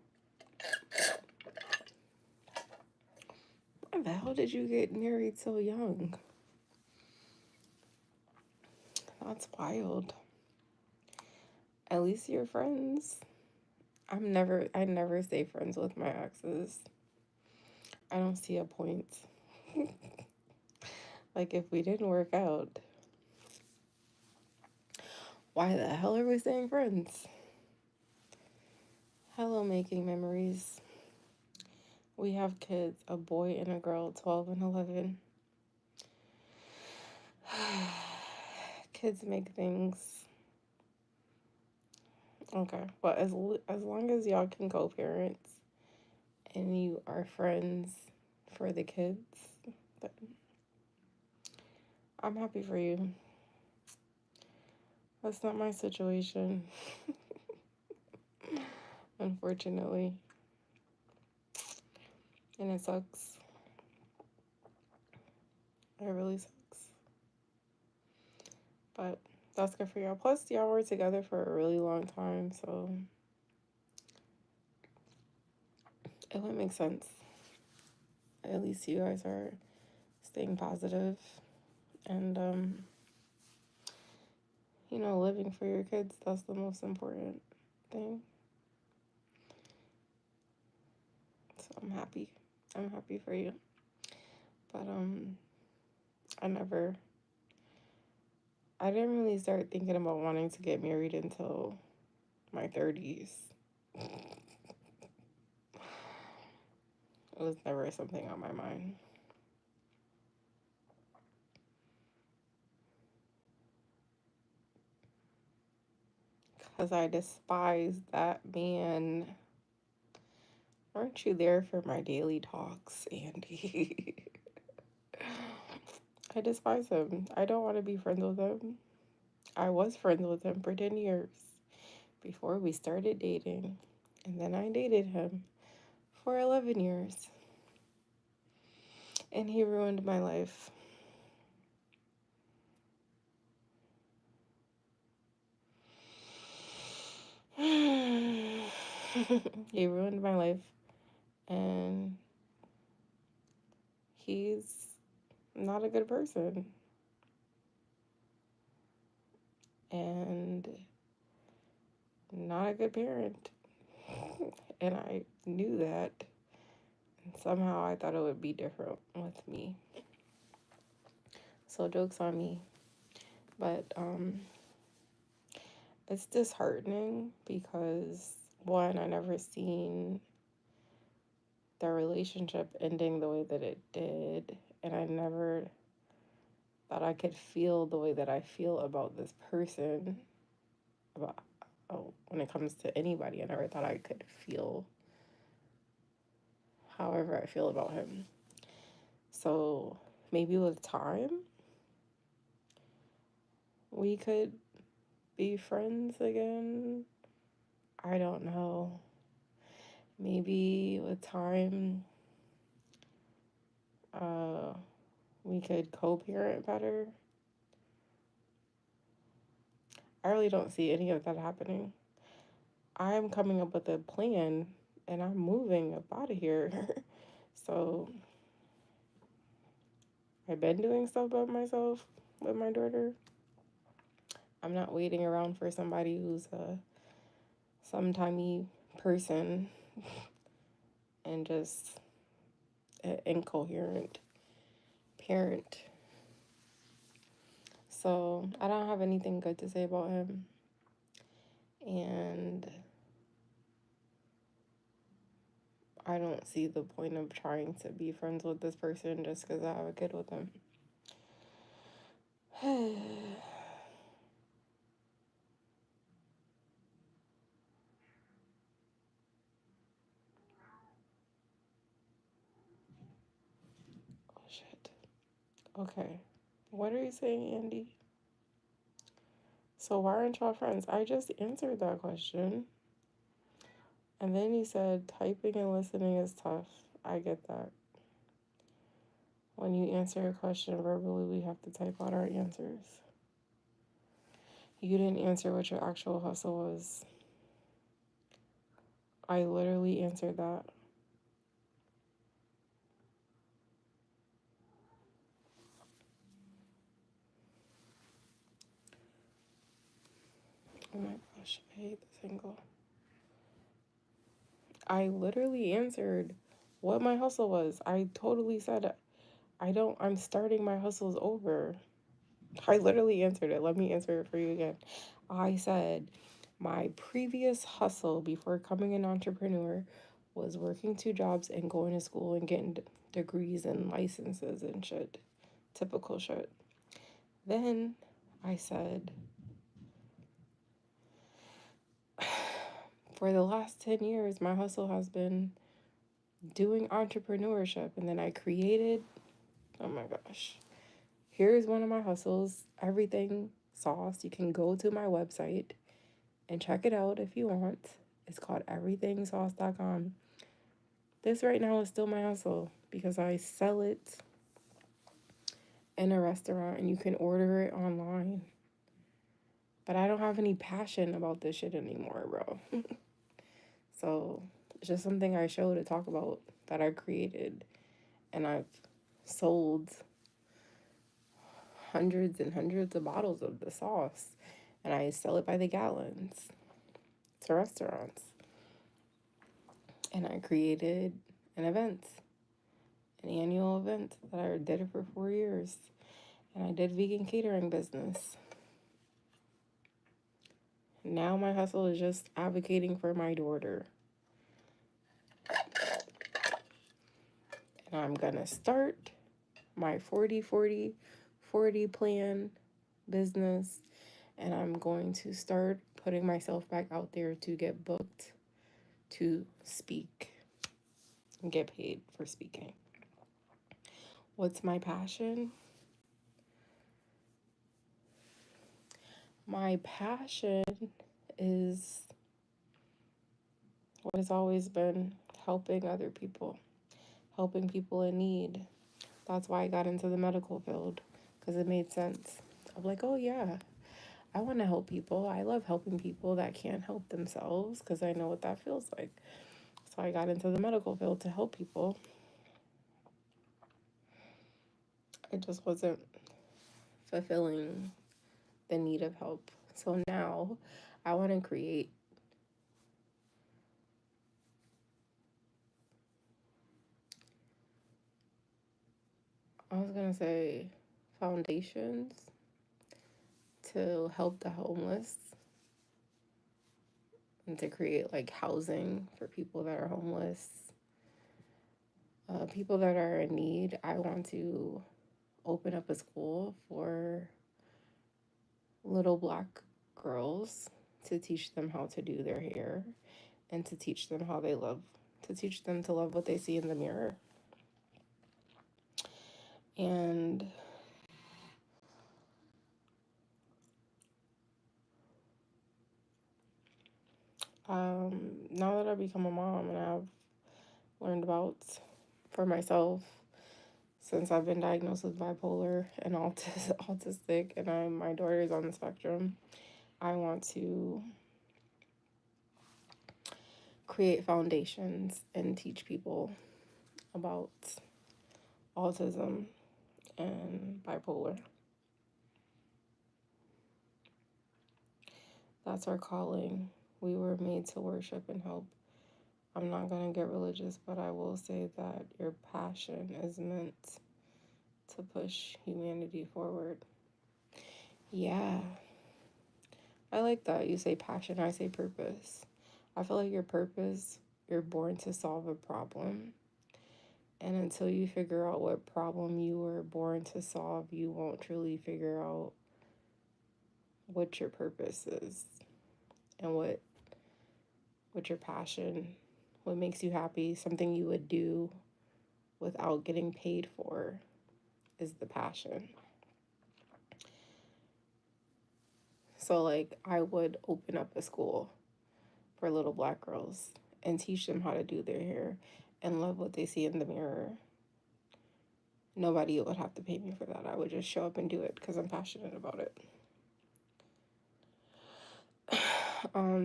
Why the hell did you get married so young? That's wild. At least you're friends. I never stay friends with my exes. I don't see a point. Like, if we didn't work out, why the hell are we staying friends? Hello, making memories. We have kids, a boy and a girl, 12 and 11. Kids make things. Okay, but as long as y'all can co-parent and you are friends for the kids, then I'm happy for you. That's not my situation, unfortunately. And it sucks. It really sucks. But that's good for y'all. Plus, y'all were together for a really long time, so it would make sense. At least you guys are staying positive and, living for your kids. That's the most important thing. So I'm happy. I'm happy for you. But, I didn't really start thinking about wanting to get married until my 30s. It was never something on my mind. Because I despise that man. Aren't you there for my daily talks, Andy? I despise him. I don't want to be friends with him. I was friends with him for 10 years before we started dating. And then I dated him for 11 years. And he ruined my life. He ruined my life. And he's not a good person. and not a good parent. And I knew that. And somehow I thought it would be different with me. So joke's on me. But it's disheartening because, one, I never seen the relationship ending the way that it did, and I never thought I could feel the way that I feel about this person, about when it comes to anybody. I never thought I could feel however I feel about him. So maybe with time we could be friends again. I don't know. Maybe with time we could co-parent better. I really don't see any of that happening. I'm coming up with a plan and I'm moving up out of here. So I've been doing stuff by myself with my daughter. I'm not waiting around for somebody who's a sometimey person and just an incoherent parent. So I don't have anything good to say about him. And I don't see the point of trying to be friends with this person just because I have a kid with him. Oh shit. Okay. What are you saying, Andy? So why aren't y'all friends? I just answered that question. And then you said typing and listening is tough. I get that. When you answer a question verbally, we have to type out our answers. You didn't answer what your actual hustle was. I literally answered that. Oh my gosh, I hate this angle. I literally answered what my hustle was. I totally said I'm starting my hustles over. I literally answered it. Let me answer it for you again. I said my previous hustle before becoming an entrepreneur was working 2 jobs and going to school and getting degrees and licenses and shit. Typical shit. Then I said, for the last 10 years, my hustle has been doing entrepreneurship. And then I created, oh my gosh, here's one of my hustles, Everything Sauce. You can go to my website and check it out if you want. It's called everythingsauce.com. This right now is still my hustle because I sell it in a restaurant and you can order it online. But I don't have any passion about this shit anymore, bro. So it's just something I show to talk about that I created. And I've sold hundreds and hundreds of bottles of the sauce. And I sell it by the gallons to restaurants. And I created an event, an annual event that I did it for 4 years. And I did vegan catering business. Now my hustle is just advocating for my daughter. And I'm gonna start my 40-40-40 plan business. And I'm going to start putting myself back out there to get booked to speak and get paid for speaking. What's my passion? My passion is what has always been helping other people, helping people in need. That's why I got into the medical field, because it made sense. I'm like, oh yeah, I want to help people. I love helping people that can't help themselves because I know what that feels like. So I got into the medical field to help people. It just wasn't fulfilling the need of help. So now I want to create, I was going to say, foundations to help the homeless and to create like housing for people that are homeless, people that are in need. I want to open up a school for little black girls to teach them how to do their hair and to teach them how they love, to teach them to love what they see in the mirror. And now that I've become a mom and I've learned about for myself, since I've been diagnosed with bipolar and autistic, and my daughter is on the spectrum, I want to create foundations and teach people about autism and bipolar. That's our calling. We were made to worship and help. I'm not going to get religious, but I will say that your passion is meant to push humanity forward. Yeah, I like that. You say passion, I say purpose. I feel like your purpose, you're born to solve a problem. And until you figure out what problem you were born to solve, you won't truly figure out what your purpose is and what your passion, what makes you happy, something you would do without getting paid for is the passion. So like I would open up a school for little black girls and teach them how to do their hair and love what they see in the mirror. Nobody would have to pay me for that. I would just show up and do it because I'm passionate about it.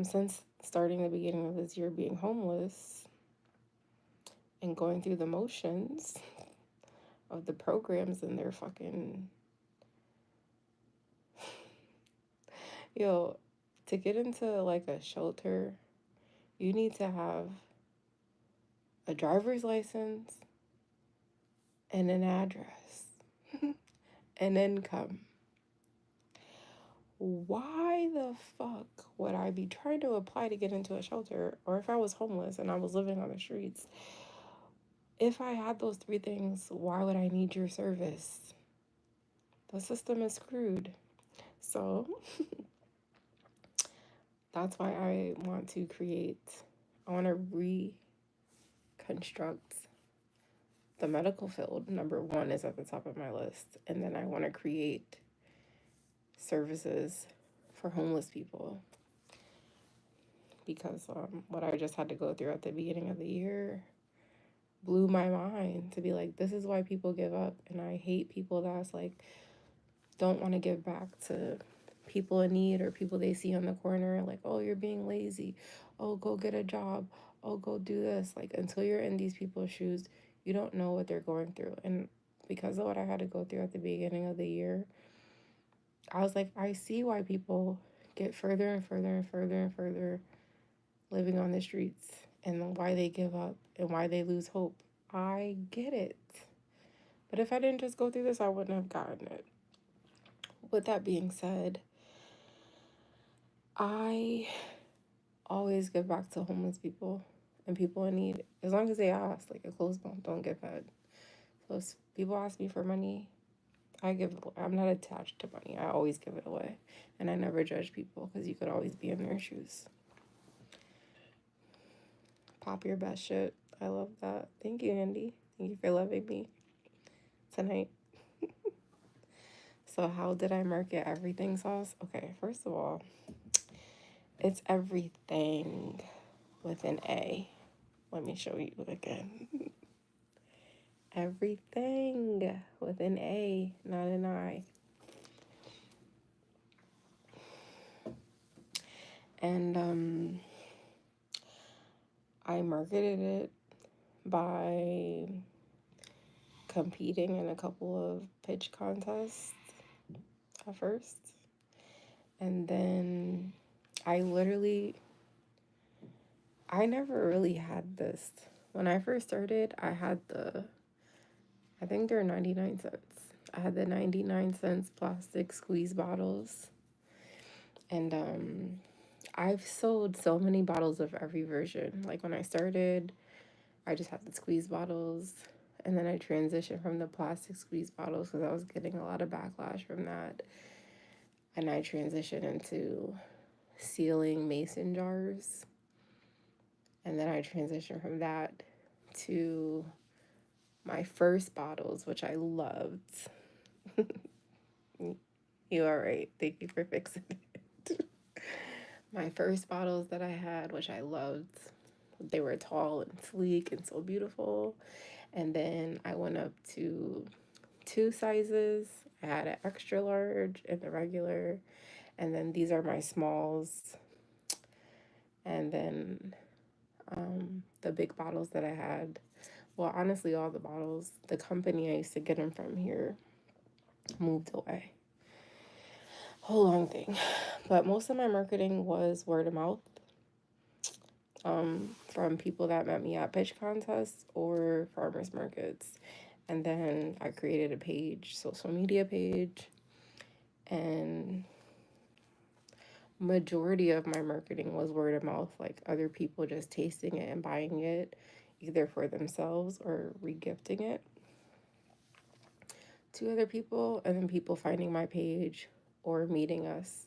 Since starting the beginning of this year being homeless and going through the motions of the programs and their fucking yo, to get into like a shelter, you need to have a driver's license and an address, an income. Why the fuck would I be trying to apply to get into a shelter, or if I was homeless and I was living on the streets? If I had those three things, why would I need your service? The system is screwed. So that's why I want to reconstruct the medical field. Number one is at the top of my list. And then I want to create services for homeless people. Because what I just had to go through at the beginning of the year blew my mind, to be like, this is why people give up. And I hate people that's like, don't want to give back to people in need or people they see on the corner, like, oh, you're being lazy, oh, go get a job, oh, go do this. Like, until you're in these people's shoes, you don't know what they're going through. And because of what I had to go through at the beginning of the year, I was like, I see why people get further and further and further and further living on the streets, and why they give up and why they lose hope. I get it. But if I didn't just go through this, I wouldn't have gotten it. With that being said, I always give back to homeless people and people in need, as long as they ask. Like, a closed mouth don't get fed. So if people ask me for money, I give it away. I'm not attached to money. I always give it away. And I never judge people, because you could always be in their shoes. Pop your best shit. I love that. Thank you, Andy. Thank you for loving me tonight. So how did I market everything sauce? Okay, first of all, it's everything with an A. Let me show you again. Everything with an A, not an I. And I marketed it by competing in a couple of pitch contests at first. And then I literally, I never really had this. When I first started, I had I think they're 99 cents. I had the 99 cents plastic squeeze bottles. And I've sold so many bottles of every version. Like when I started, I just had the squeeze bottles. And then I transitioned from the plastic squeeze bottles because I was getting a lot of backlash from that. And I transitioned into sealing mason jars. And then I transitioned from that to my first bottles, which I loved. You are right. Thank you for fixing it. My first bottles that I had, which I loved, they were tall and sleek and so beautiful. And then I went up to two sizes. I had an extra large and the regular. And then these are my smalls. And then the big bottles that I had. Well, honestly, all the bottles, the company I used to get them from here moved away. Whole long thing. But most of my marketing was word of mouth from people that met me at pitch contests or farmers markets. And then I created a page, social media page, and majority of my marketing was word of mouth, like other people just tasting it and buying it either for themselves or regifting it to other people, and then people finding my page or meeting us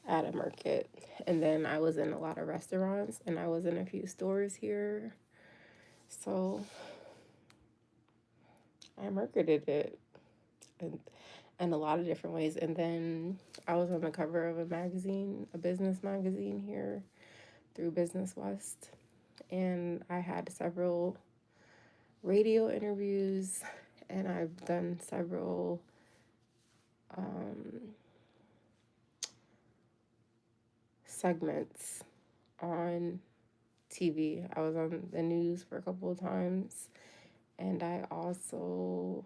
at a market. And then I was in a lot of restaurants and I was in a few stores here. So I marketed it in a lot of different ways. And then I was on the cover of a magazine, a business magazine here through Business West. And I had several radio interviews and I've done several segments on TV. I was on the news for a couple of times, and I also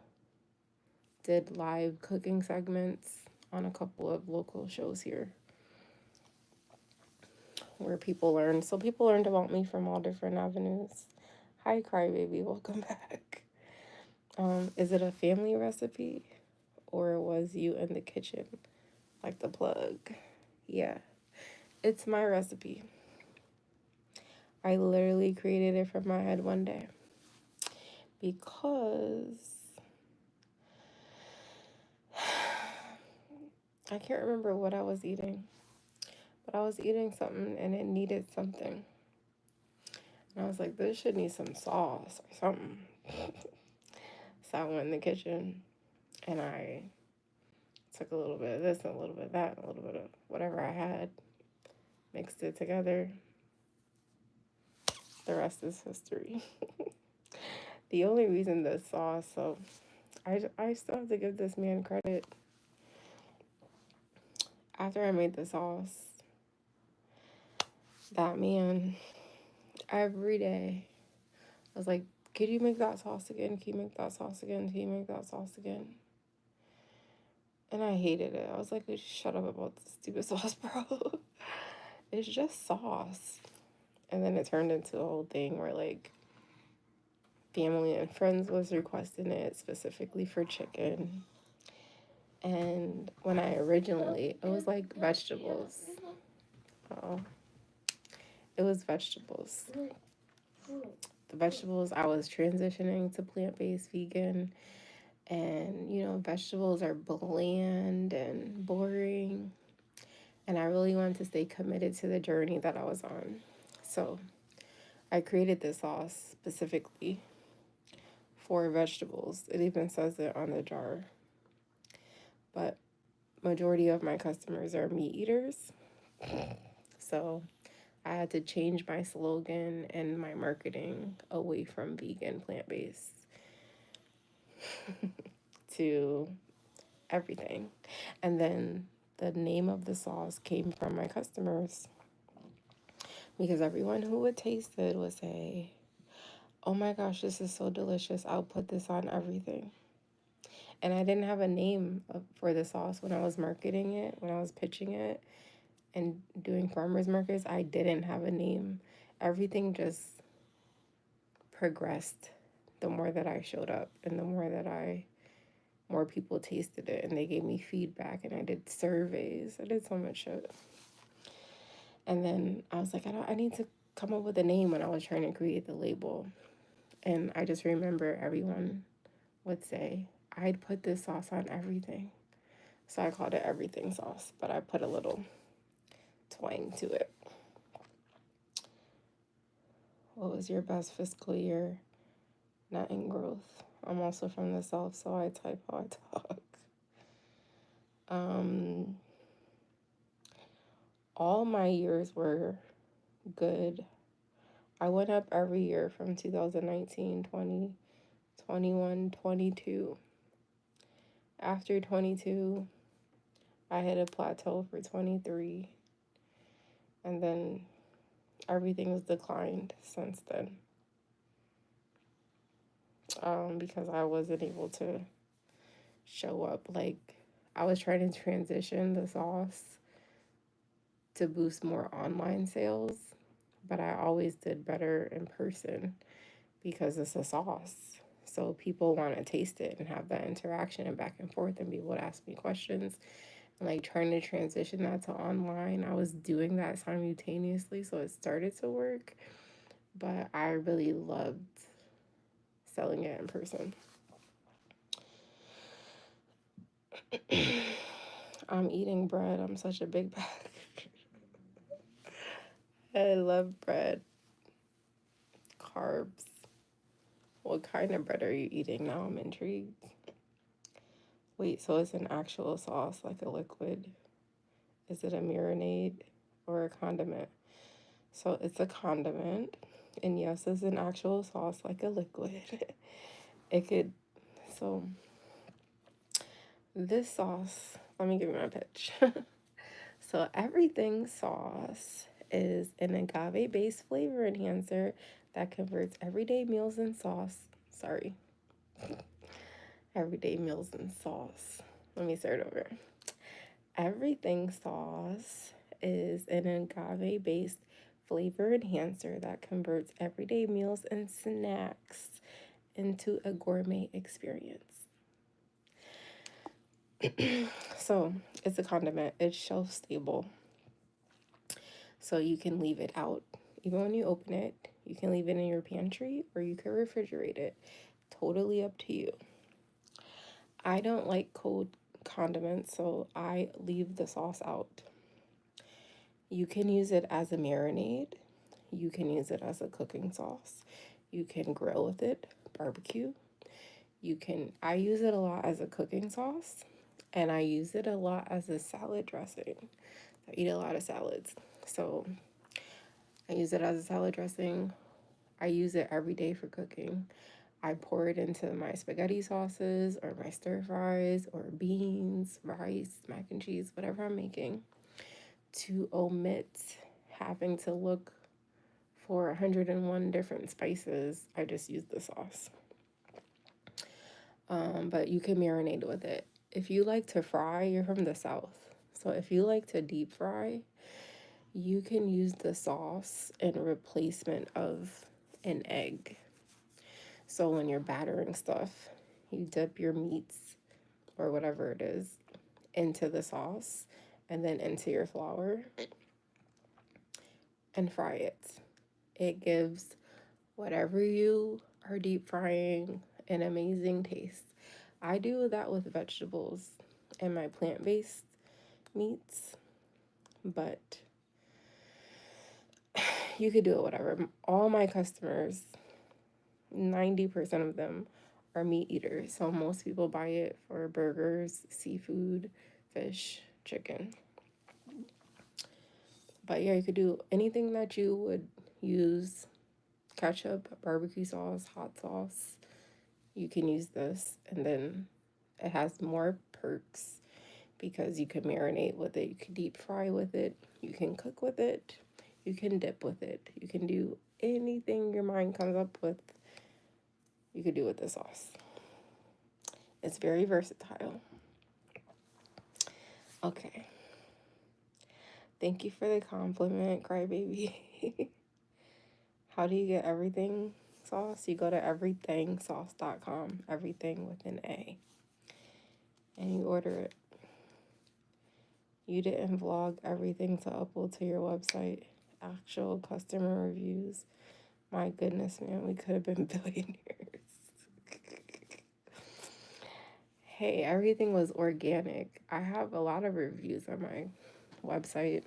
did live cooking segments on a couple of local shows here where people learned. So people learned about me from all different avenues. Hi, Crybaby, welcome back. Is it a family recipe or was you in the kitchen like the plug? Yeah, it's my recipe. I literally created it from my head one day because I can't remember what I was eating, but I was eating something and it needed something. And I was like, this should need some sauce or something. So I went in the kitchen and I took a little bit of this and a little bit of that, and a little bit of whatever I had, mixed it together. The rest is history. The only reason the sauce, so I still have to give this man credit. After I made the sauce, that man, every day, I was like, could you make that sauce again? Can you make that sauce again? Can you make that sauce again? And I hated it. I was like, shut up about this stupid sauce, bro. It's just sauce. And then it turned into a whole thing where like family and friends was requesting it specifically for chicken. And when I originally, it was like vegetables. Oh, it was vegetables. The vegetables, I was transitioning to plant-based vegan. And, you know, vegetables are bland and boring. And I really wanted to stay committed to the journey that I was on. So I created this sauce specifically for vegetables. It even says it on the jar. But majority of my customers are meat eaters. So I had to change my slogan and my marketing away from vegan, plant-based to everything. And then the name of the sauce came from my customers because everyone who would taste it would say, oh my gosh, this is so delicious. I'll put this on everything. And I didn't have a name for the sauce when I was marketing it, when I was pitching it and doing farmers markets. I didn't have a name. Everything just progressed the more that I showed up and the more that more people tasted it and they gave me feedback and I did surveys. I did so much shit. And then I was like, I need to come up with a name when I was trying to create the label. And I just remember everyone would say, I'd put this sauce on everything. So I called it everything sauce, but I put a little twang to it. What was your best fiscal year? Net in growth. I'm also from the South, so I type how I talk. All my years were good. I went up every year from 2019, 20, 21, 22. After 22, I hit a plateau for 23. And then everything has declined since then. Because I wasn't able to show up. Like, I was trying to transition the sauce to boost more online sales, but I always did better in person because it's a sauce. So people want to taste it and have that interaction and back and forth and be able to ask me questions. And like trying to transition that to online, I was doing that simultaneously, so it started to work. But I really loved selling it in person. I'm eating bread. I'm such a big bag. I love bread. Carbs. What kind of bread are you eating now? I'm intrigued. Wait, so it's an actual sauce, like a liquid? Is it a marinade or a condiment? So it's a condiment. And yes, it's an actual sauce, like a liquid. It could, so this sauce, let me give you my pitch. So everything sauce is an agave-based flavor enhancer that converts everyday meals in sauce. Sorry. Everyday meals in sauce. Let me start over. Everything sauce is an agave-based flavor enhancer that converts everyday meals and snacks into a gourmet experience. So it's a condiment. It's shelf stable. So you can leave it out. Even when you open it, you can leave it in your pantry or you can refrigerate it. Totally up to you. I don't like cold condiments, so I leave the sauce out. You can use it as a marinade. You can use it as a cooking sauce. You can grill with it, barbecue. I use it a lot as a cooking sauce, and I use it a lot as a salad dressing. I eat a lot of salads, so I use it as a salad dressing. I use it every day for cooking. I pour it into my spaghetti sauces or my stir fries or beans, rice, mac and cheese, whatever I'm making, to omit having to look for 101 different spices. I just use the sauce. But you can marinate with it. If you like to fry, you're from the South. So if you like to deep fry, you can use the sauce in replacement of an egg. So when you're battering stuff, you dip your meats or whatever it is into the sauce and then into your flour and fry it. It gives whatever you are deep frying an amazing taste. I do that with vegetables and my plant-based meats, but you could do it whatever. All my customers, 90% of them are meat eaters. So most people buy it for burgers, seafood, fish, chicken. But yeah, you could do anything that you would use: ketchup, barbecue sauce, hot sauce. You can use this, and then it has more perks because you can marinate with it, you can deep fry with it, you can cook with it, you can dip with it, you can do anything your mind comes up with, you could do with the sauce. It's very versatile. Okay. Thank you for the compliment, crybaby. How do you get everything sauce? You go to everythingsauce.com, everything with an A, and you order it. You didn't vlog everything to upload to your website. Actual customer reviews. My goodness, man, we could have been billionaires. Hey, everything was organic. I have a lot of reviews on my website.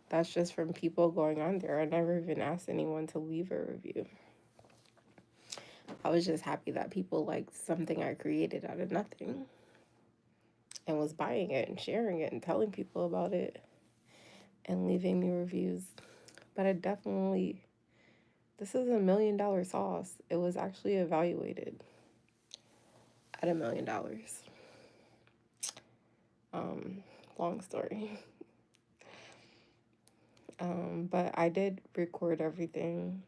That's just from people going on there. I never even asked anyone to leave a review. I was just happy that people liked something I created out of nothing and was buying it and sharing it and telling people about it and leaving me reviews. But I definitely, this is $1 million sauce. It was actually evaluated at $1 million. Long story. But I did record everything.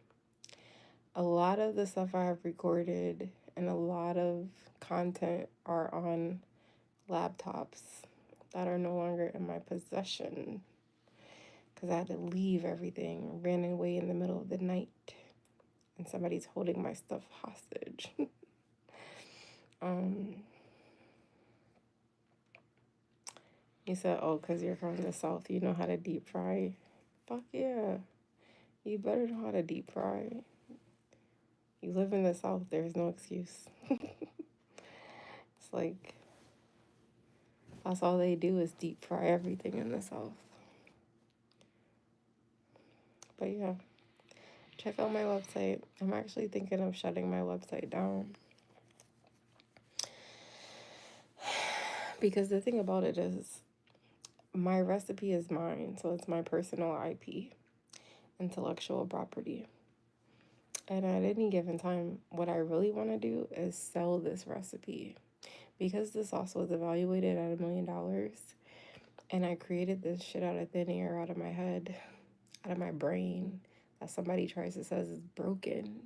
A lot of the stuff I have recorded and a lot of content are on laptops that are no longer in my possession because I had to leave everything, ran away in the middle of the night, and somebody's holding my stuff hostage. You said, oh, because you're from the South, you know how to deep fry. Fuck yeah. You better know how to deep fry. You live in the South, there's no excuse. It's like, that's all they do is deep fry everything in the South. But yeah, check out my website. I'm actually thinking of shutting my website down. Because the thing about it is, my recipe is mine, so it's my personal IP, intellectual property. And at any given time, what I really want to do is sell this recipe. Because the sauce was evaluated at $1 million, and I created this shit out of thin air, out of my head, out of my brain, that somebody tries to say is broken.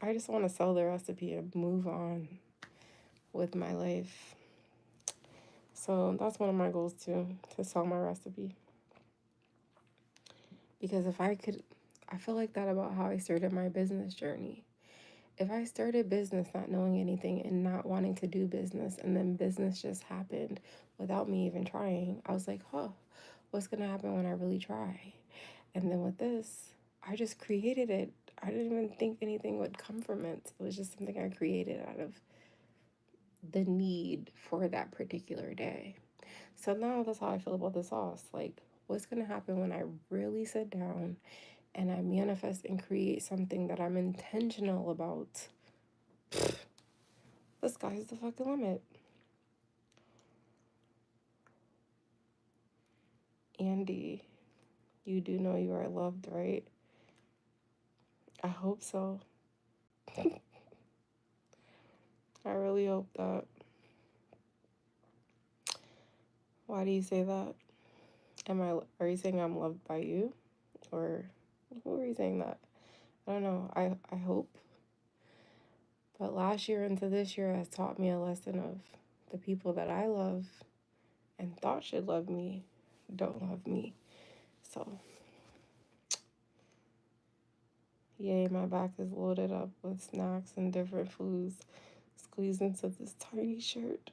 I just want to sell the recipe and move on with my life. So that's one of my goals too, to sell my recipe. Because if I could, I feel like that about how I started my business journey. If I started business not knowing anything and not wanting to do business, and then business just happened without me even trying, I was like, huh, what's going to happen when I really try? And then with this, I just created it. I didn't even think anything would come from it. It was just something I created out of the need for that particular day. So now that's how I feel about the sauce. Like, what's going to happen when I really sit down and I manifest and create something that I'm intentional about? The sky's the fucking limit. Andy, you do know you are loved, right? I hope so. I really hope that. Why do you say that? Are you saying I'm loved by you? Or who are you saying that? I don't know. I hope. But last year into this year has taught me a lesson of the people that I love and thought should love me don't love me. So, yay, my back is loaded up with snacks and different foods. Squeeze into this tiny shirt.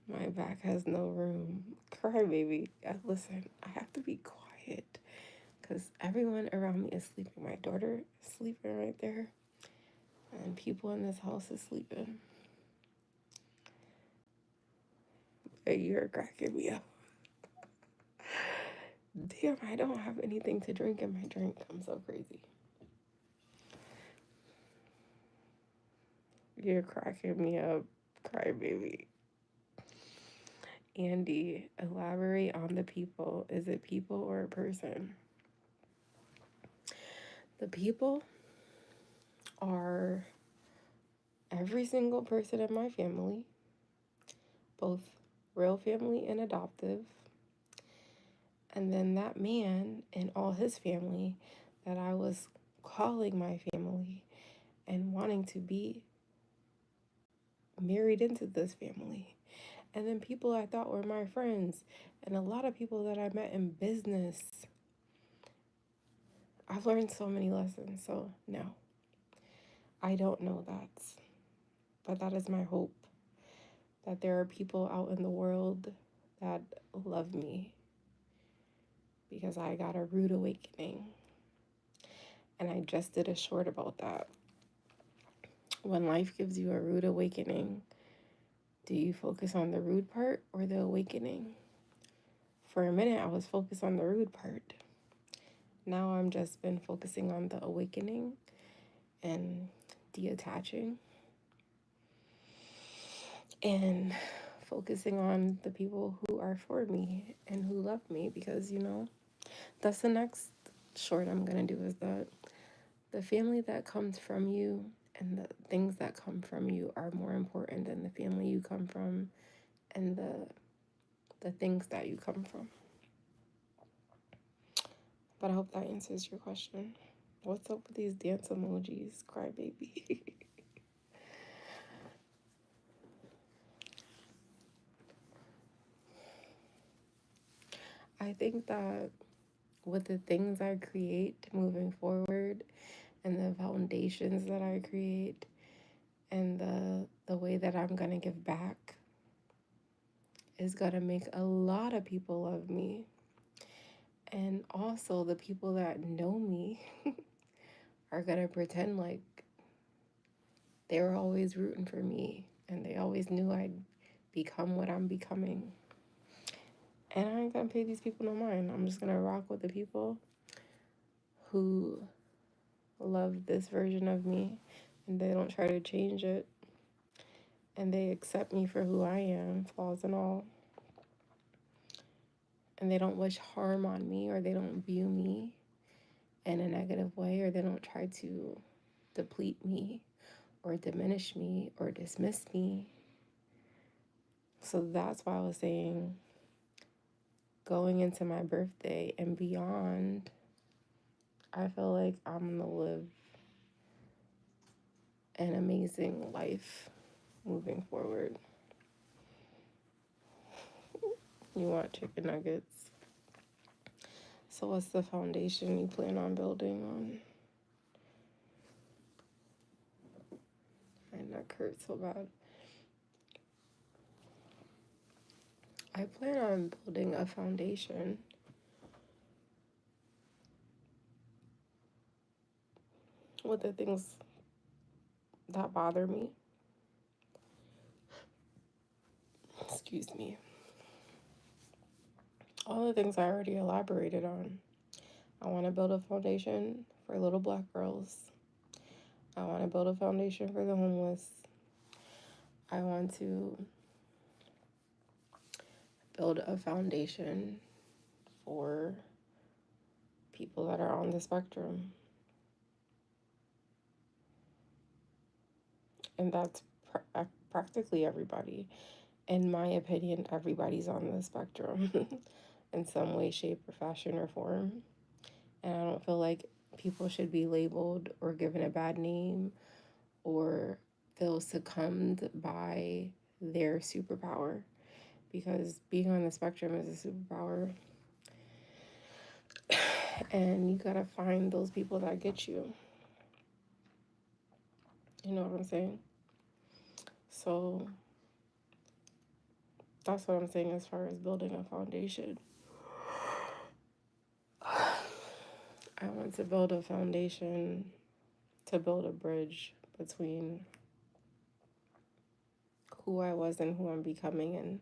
My back has no room. Cry, baby. Listen, I have to be quiet because everyone around me is sleeping. My daughter is sleeping right there, and people in this house is sleeping. But you're cracking me up. Damn, I don't have anything to drink in my drink. I'm so crazy. You're cracking me up. Cry, baby. Andy, elaborate on the people. Is it people or a person? The people are every single person in my family, both real family and adoptive. And then that man and all his family that I was calling my family and wanting to be married into this family. And then people I thought were my friends, and a lot of people that I met in business. I've learned so many lessons. So, no, I don't know that. But that is my hope, that there are people out in the world that love me, because I got a rude awakening. And I just did a short about that. When life gives you a rude awakening, do you focus on the rude part or the awakening? For a minute, I was focused on the rude part. Now I'm just been focusing on the awakening and detaching and focusing on the people who are for me and who love me, because, that's the next short I'm going to do, is that the family that comes from you and the things that come from you are more important than the family you come from and the things that you come from. But I hope that answers your question. What's up with these dance emojis, crybaby? I think that with the things I create moving forward and the foundations that I create and the way that I'm going to give back is going to make a lot of people love me. And also the people that know me are going to pretend like they were always rooting for me and they always knew I'd become what I'm becoming. And I ain't going to pay these people no mind. I'm just going to rock with the people who love this version of me and they don't try to change it. And they accept me for who I am, flaws and all. And they don't wish harm on me, or they don't view me in a negative way, or they don't try to deplete me or diminish me or dismiss me. So that's why I was saying, going into my birthday and beyond, I feel like I'm gonna live an amazing life moving forward. You want chicken nuggets? So what's the foundation you plan on building on? My neck hurts so bad. I plan on building a foundation with the things that bother me. Excuse me. All the things I already elaborated on. I want to build a foundation for little black girls. I want to build a foundation for the homeless. I want to build a foundation for people that are on the spectrum. And that's practically everybody. In my opinion, everybody's on the spectrum in some way, shape, or fashion or form. And I don't feel like people should be labeled or given a bad name or feel succumbed by their superpower, because being on the spectrum is a superpower. And you gotta find those people that get you. You know what I'm saying? So that's what I'm saying as far as building a foundation. I want to build a foundation to build a bridge between who I was and who I'm becoming and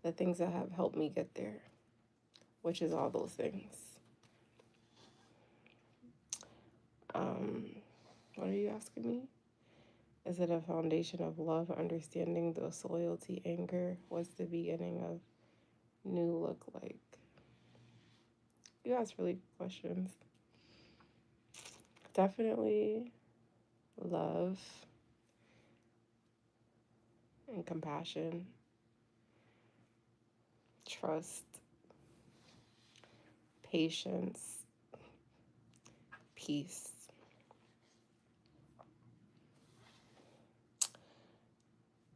the things that have helped me get there, which is all those things. What are you asking me? Is it a foundation of love, understanding, disloyalty, anger? What's the beginning of new look like? You ask really good questions. Definitely love and compassion, trust, patience, peace.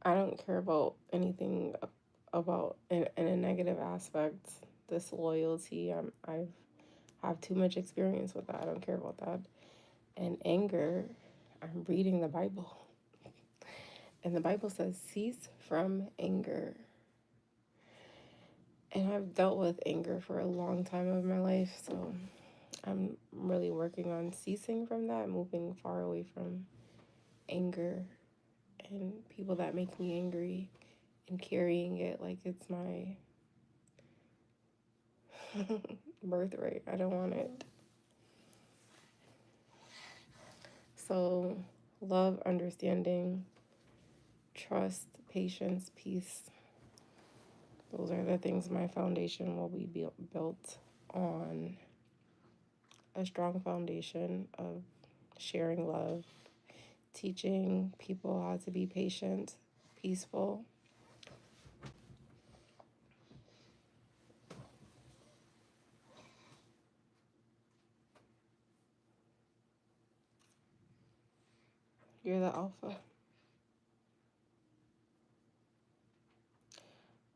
I don't care about anything about in a negative aspect. Disloyalty, I've have too much experience with that. I don't care about that. And anger, I'm reading the Bible. And the Bible says, cease from anger. And I've dealt with anger for a long time of my life. So I'm really working on ceasing from that, moving far away from anger and people that make me angry and carrying it like it's my birthright. I don't want it. So, love, understanding, trust, patience, peace. Those are the things my foundation will be built on. A strong foundation of sharing love, teaching people how to be patient, peaceful. You're the alpha.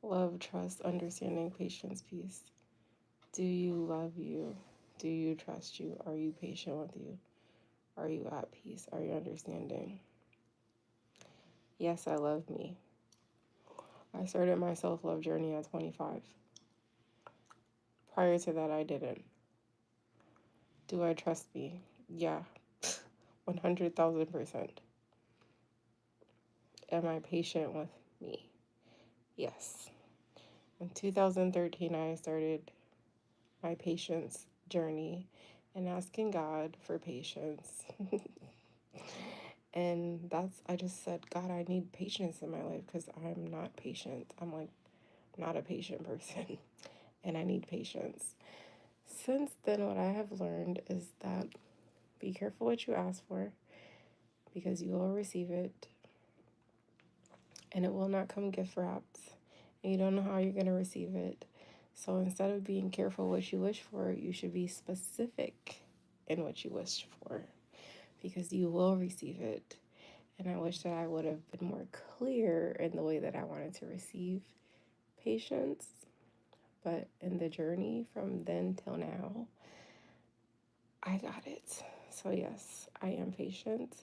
Love, trust, understanding, patience, peace. Do you love you? Do you trust you? Are you patient with you? Are you at peace? Are you understanding? Yes, I love me. I started my self-love journey at 25. Prior to that, I didn't. Do I trust me? Yeah, 100,000%. Am I patient with me? Yes. In 2013, I started my patience journey and asking God for patience. And I just said, God, I need patience in my life because I'm not patient. I'm like not a patient person and I need patience. Since then, what I have learned is that be careful what you ask for because you will receive it and it will not come gift wrapped. And you don't know how you're going to receive it. So instead of being careful what you wish for, you should be specific in what you wish for because you will receive it. And I wish that I would have been more clear in the way that I wanted to receive patience. But in the journey from then till now, I got it. So yes, I am patient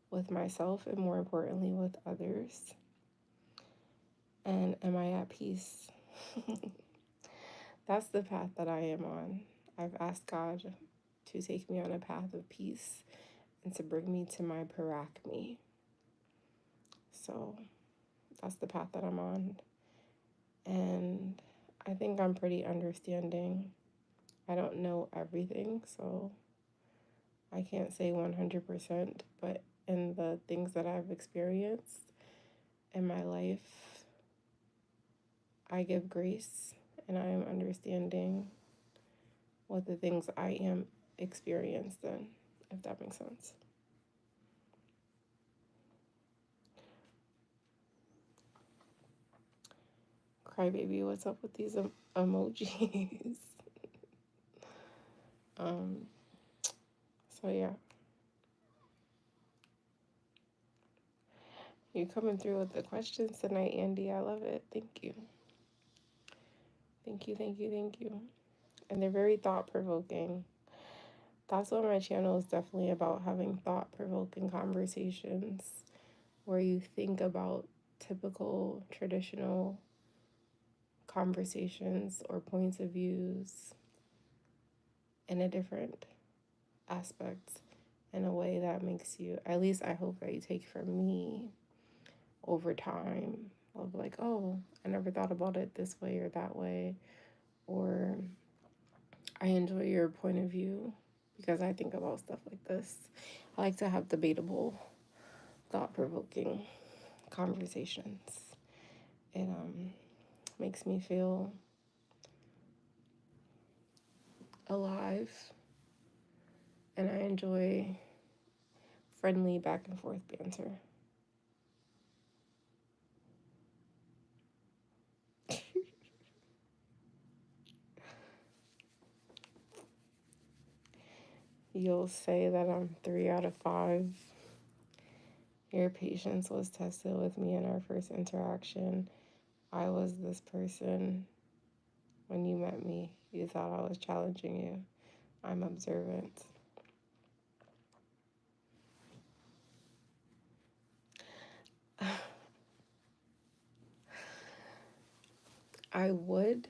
with myself and more importantly with others. And am I at peace? That's the path that I am on. I've asked God to take me on a path of peace and to bring me to my parakmi. So that's the path that I'm on. And I think I'm pretty understanding. I don't know everything, so I can't say 100%, but in the things that I've experienced in my life, I give grace and I am understanding what the things I am experienced in, if that makes sense. Crybaby, what's up with these emojis? So yeah. You're coming through with the questions tonight, Andy. I love it. Thank you. Thank you, thank you, thank you. And they're very thought-provoking. That's what my channel is definitely about, having thought-provoking conversations where you think about typical traditional conversations or points of views in a different aspect, in a way that makes you, at least I hope that you take from me over time, of like, oh, I never thought about it this way or that way, or I enjoy your point of view because I think about stuff like this. I like to have debatable, thought-provoking conversations. It makes me feel alive, and I enjoy friendly back and forth banter. You'll say that I'm 3 out of 5. Your patience was tested with me in our first interaction. I was this person when you met me. You thought I was challenging you. I'm observant. I would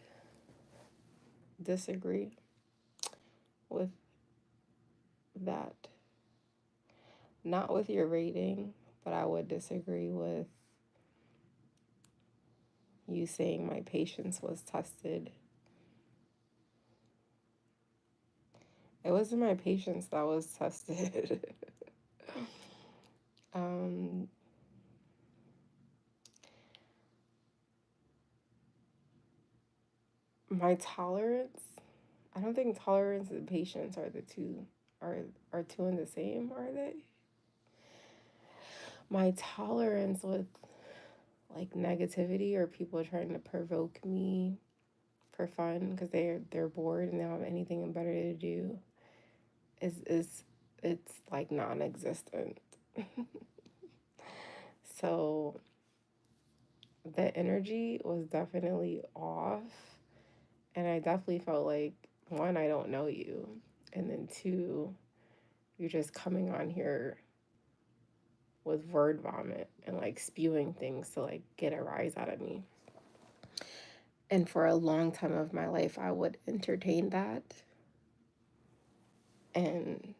disagree with that. Not with your rating, but I would disagree with you saying my patience was tested. It wasn't my patience that was tested. um, my tolerance. I don't think tolerance and patience are the two are two and the same, are they? My tolerance with like negativity or people trying to provoke me for fun because they're bored and they don't have anything better to do is it's like non-existent. So the energy was definitely off, and I definitely felt like, one, I don't know you, and then two, you're just coming on here with word vomit and like spewing things to like get a rise out of me. And for a long time of my life, I would entertain that. And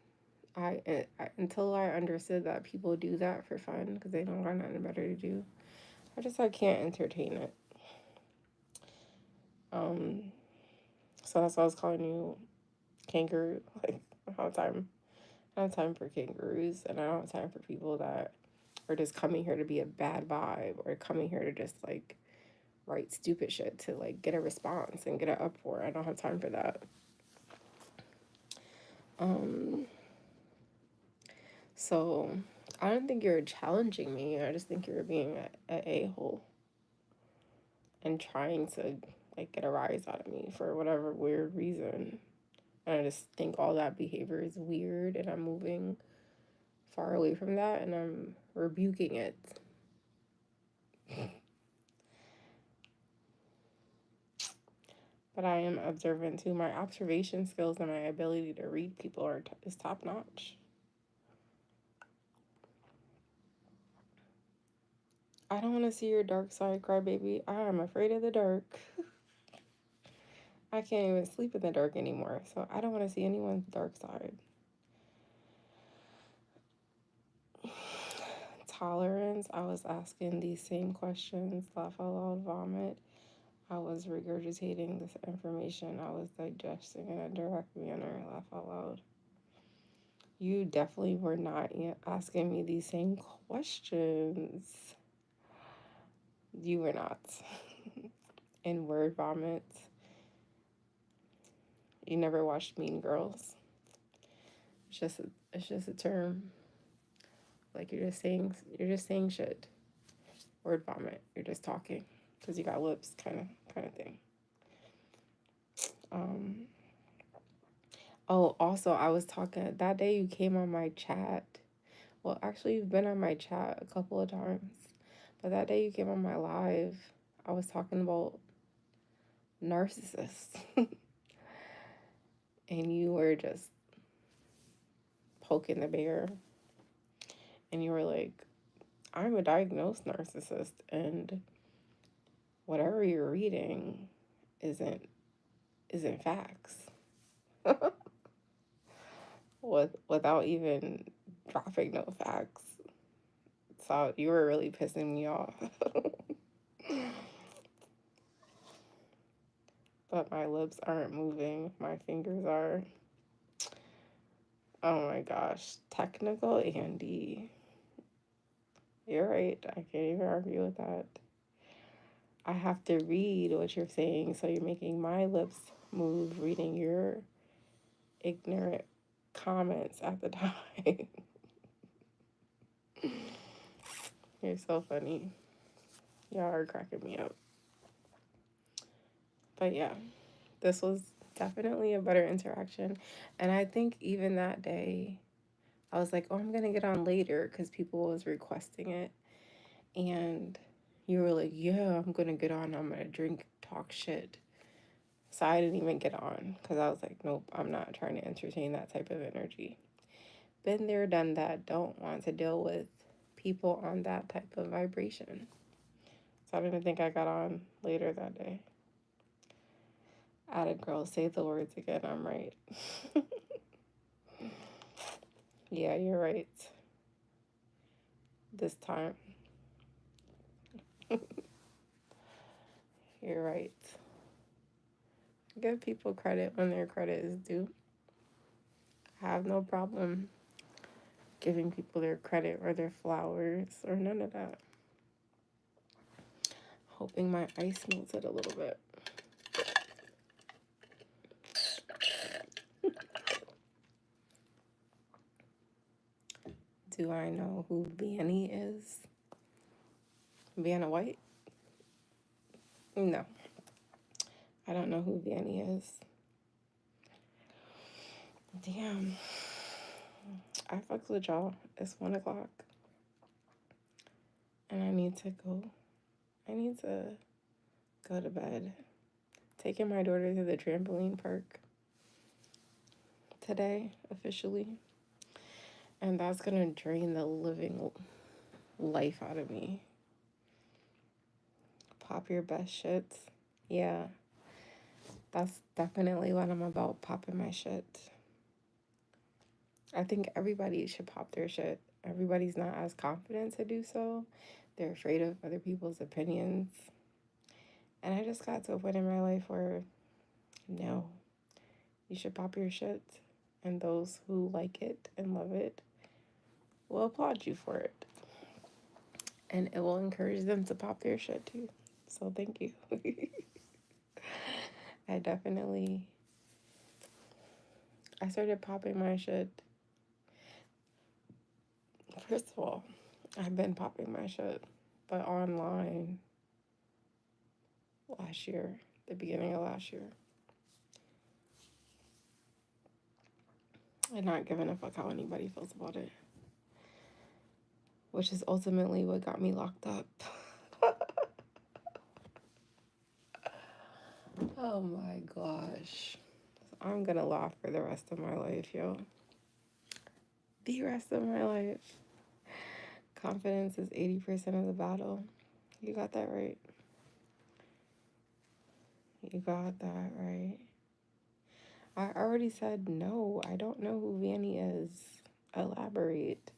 until I understood that people do that for fun because they don't got nothing better to do, I can't entertain it. So that's why I was calling you kangaroo. Like, I don't have time. I don't have time for kangaroos, and I don't have time for people that are just coming here to be a bad vibe or coming here to just like write stupid shit to like get a response and get an uproar. I don't have time for that. So I don't think you're challenging me. I just think you're being a a-hole and trying to like get a rise out of me for whatever weird reason. And I just think all that behavior is weird, and I'm moving far away from that, and I'm rebuking it. But I am observant too. My observation skills and my ability to read people is top notch. I don't want to see your dark side, crybaby. I am afraid of the dark. I can't even sleep in the dark anymore, so I don't want to see anyone's dark side. Tolerance, I was asking these same questions, laugh out loud, vomit. I was regurgitating this information. I was digesting in a direct manner, laugh out loud. You definitely were not asking me these same questions. You were not. In word vomit. You never watched Mean Girls. It's just a term. Like you're just saying shit. Word vomit. You're just talking because you got lips, kind of thing. Oh, also, I was talking that day you came on my chat. Well, actually, you've been on my chat a couple of times, but that day you came on my live, I was talking about narcissists, and you were just poking the bear, and you were like, I'm a diagnosed narcissist, and whatever you're reading isn't facts. Without even dropping no facts. So you were really pissing me off. But my lips aren't moving. My fingers are. Oh my gosh. Technical Andy. You're right. I can't even argue with that. I have to read what you're saying, so you're making my lips move reading your ignorant comments at the time. You're so funny. Y'all are cracking me up. But yeah, this was definitely a better interaction. And I think even that day, I was like, oh, I'm going to get on later because people was requesting it. And you were like, yeah, I'm going to get on. I'm going to drink, talk shit. So I didn't even get on because I was like, nope, I'm not trying to entertain that type of energy. Been there, done that. Don't want to deal with people on that type of vibration. So I didn't think I got on later that day. Added girl, say the words again. I'm right. Yeah, you're right. This time. You're right. Give people credit when their credit is due. I have no problem giving people their credit or their flowers or none of that. Hoping my ice melted a little bit. Do I know who Vanny is? Vanna White? No. I don't know who Vanny is. Damn. I fucks with y'all. It's 1 o'clock. And I need to go. I need to go to bed. Taking my daughter to the trampoline park today, officially. And that's gonna drain the living life out of me. Pop your best shit. Yeah. That's definitely what I'm about, popping my shit. I think everybody should pop their shit. Everybody's not as confident to do so. They're afraid of other people's opinions. And I just got to a point in my life where, no, you should pop your shit. And those who like it and love it will applaud you for it. And it will encourage them to pop their shit too. So thank you. I started popping my shit. First of all, I've been popping my shit, but online last year, the beginning of last year. And not giving a fuck how anybody feels about it. Which is ultimately what got me locked up. Oh my gosh. I'm gonna laugh for the rest of my life, yo. The rest of my life. Confidence is 80% of the battle. You got that right. You got that right. I already said no. I don't know who Vanny is. Elaborate.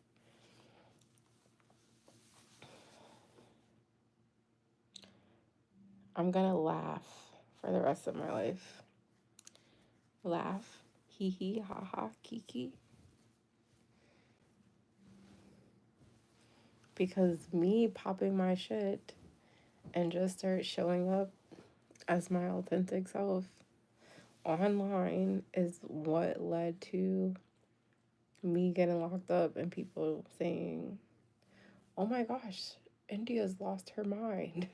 I'm gonna laugh for the rest of my life. Laugh. Hee hee, ha ha, kiki. Because me popping my shit and just start showing up as my authentic self online is what led to me getting locked up and people saying, oh my gosh, India's lost her mind.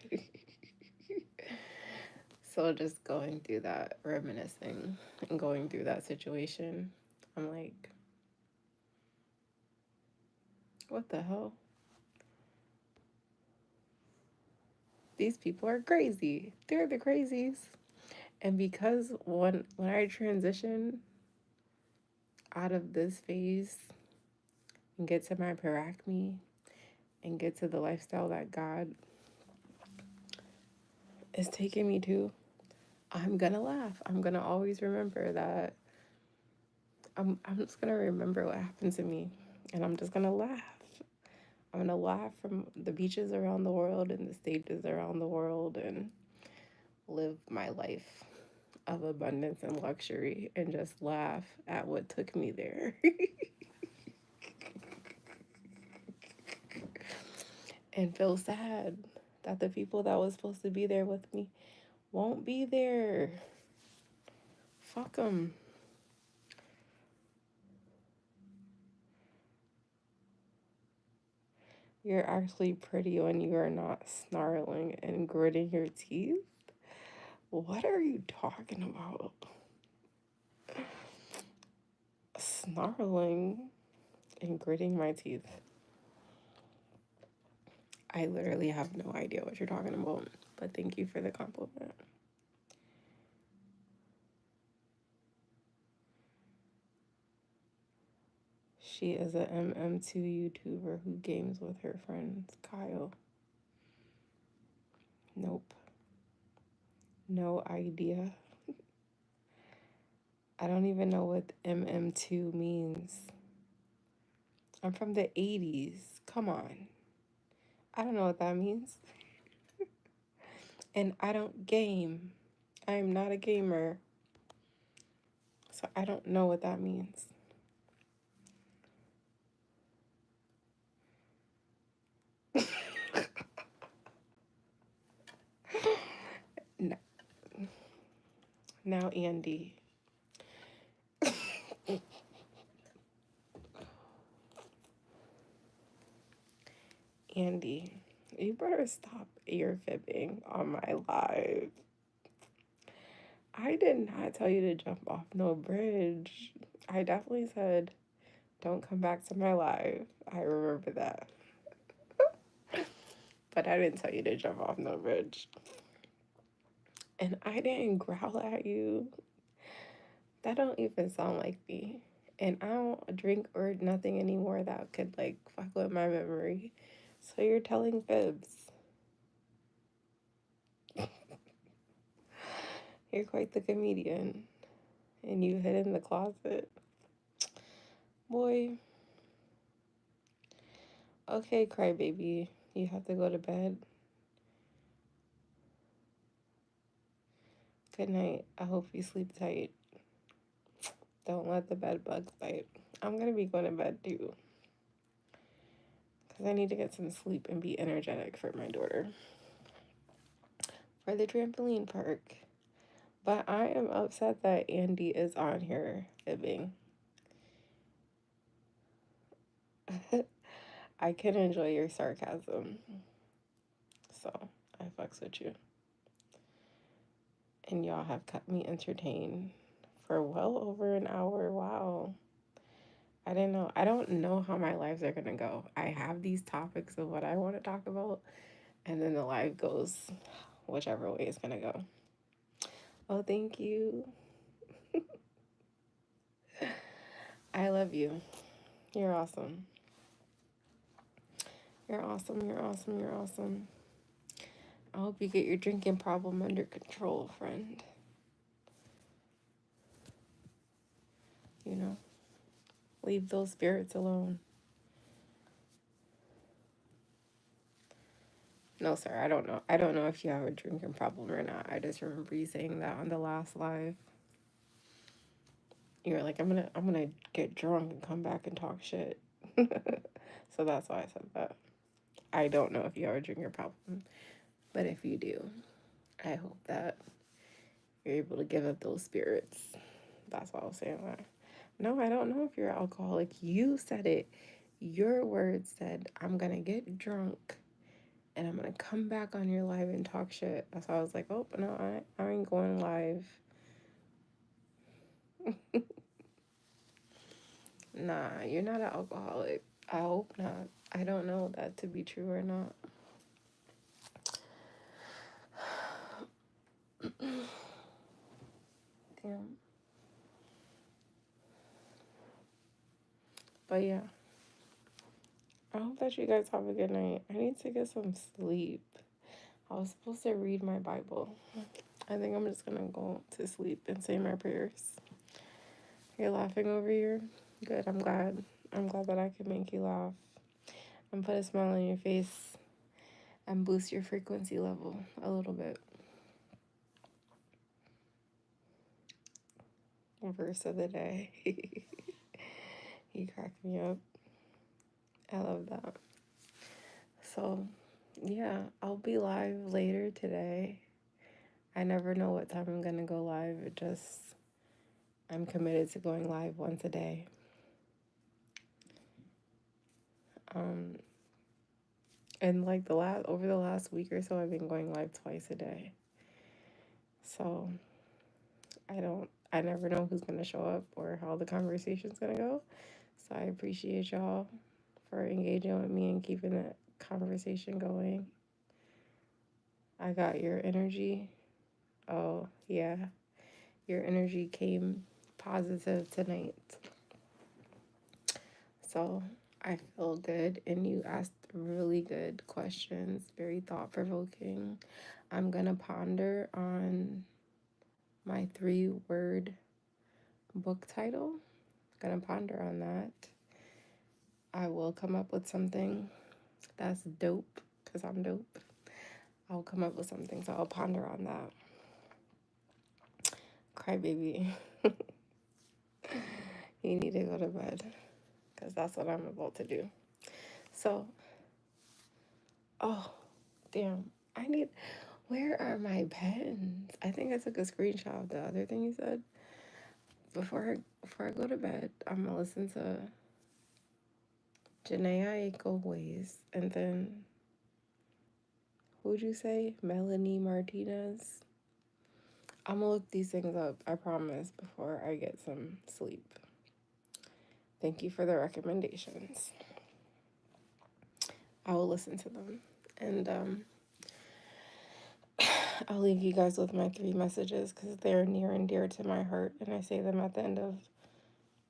So just going through that, reminiscing and going through that situation, I'm like, what the hell? These people are crazy. They're the crazies. And because when I transition out of this phase and get to my Parakmi and get to the lifestyle that God is taking me to, I'm gonna laugh. I'm gonna always remember that. I'm just gonna remember what happened to me, and I'm just gonna laugh. I'm gonna laugh from the beaches around the world and the stages around the world and live my life of abundance and luxury and just laugh at what took me there. And feel sad that the people that was supposed to be there with me won't be there. Fuck them. You're actually pretty when you are not snarling and gritting your teeth. What are you talking about? Snarling and gritting my teeth. I literally have no idea what you're talking about, but thank you for the compliment. She is a MM2 YouTuber who games with her friends. Kyle. Nope. No idea. I don't even know what MM2 means. I'm from the 80s. Come on. I don't know what that means. And I don't game. I am not a gamer. So I don't know what that means. No. Now, Andy. Andy, you better stop ear fibbing on my live. I did not tell you to jump off no bridge. I definitely said, don't come back to my live. I remember that. But I didn't tell you to jump off no bridge. And I didn't growl at you. That don't even sound like me. And I don't drink or nothing anymore that could like fuck with my memory. So you're telling fibs. You're quite the comedian. And you hid in the closet. Boy. Okay, crybaby. You have to go to bed. Good night. I hope you sleep tight. Don't let the bed bugs bite. I'm going to be going to bed too. Because I need to get some sleep and be energetic for my daughter. For the trampoline park. But I am upset that Andy is on here fibbing. I can enjoy your sarcasm. So, I fucks with you. And y'all have kept me entertained for well over an hour. Wow. I didn't know. I don't know how my lives are going to go. I have these topics of what I want to talk about, and then the live goes whichever way it's going to go. Oh, thank you. I love you. You're awesome. You're awesome. You're awesome. You're awesome. I hope you get your drinking problem under control, friend. You know, leave those spirits alone. No, sir, I don't know. I don't know if you have a drinking problem or not. I just remember you saying that on the last live. You were like, I'm gonna get drunk and come back and talk shit. So that's why I said that. I don't know if you have a drinking problem, but if you do, I hope that you're able to give up those spirits. That's why I was saying that. No, I don't know if you're alcoholic. You said it. Your words said, I'm gonna get drunk and I'm gonna come back on your live and talk shit. That's why I was like, oh, no, I ain't going live. Nah, you're not an alcoholic. I hope not. I don't know that to be true or not. Damn. But yeah. I hope that you guys have a good night. I need to get some sleep. I was supposed to read my Bible. I think I'm just gonna go to sleep and say my prayers. You're laughing over here? Good, I'm glad. I'm glad that I can make you laugh and put a smile on your face and boost your frequency level a little bit. Verse of the day. You crack me up. I love that. So, yeah, I'll be live later today. I never know what time I'm gonna go live. I'm committed to going live once a day. And like over the last week or so, I've been going live twice a day. So I never know who's gonna show up or how the conversation's gonna go. So I appreciate y'all for engaging with me and keeping that conversation going. I got your energy. Oh, yeah. Your energy came positive tonight. So I feel good. And you asked really good questions, very thought provoking. I'm going to ponder on my 3-word book title. I'm going to ponder on that. I will come up with something that's dope because I'm dope. I'll come up with something, so I'll ponder on that. Crybaby, you need to go to bed because that's what I'm about to do. So, oh, damn, where are my pens? I think I took a screenshot of the other thing you said. Before I go to bed, I'm gonna listen to Janae Aiko Ways, and then who'd you say? Melanie Martinez. I'm gonna look these things up, I promise, before I get some sleep. Thank you for the recommendations. I will listen to them. And I'll leave you guys with my 3 messages because they're near and dear to my heart. And I say them at the end of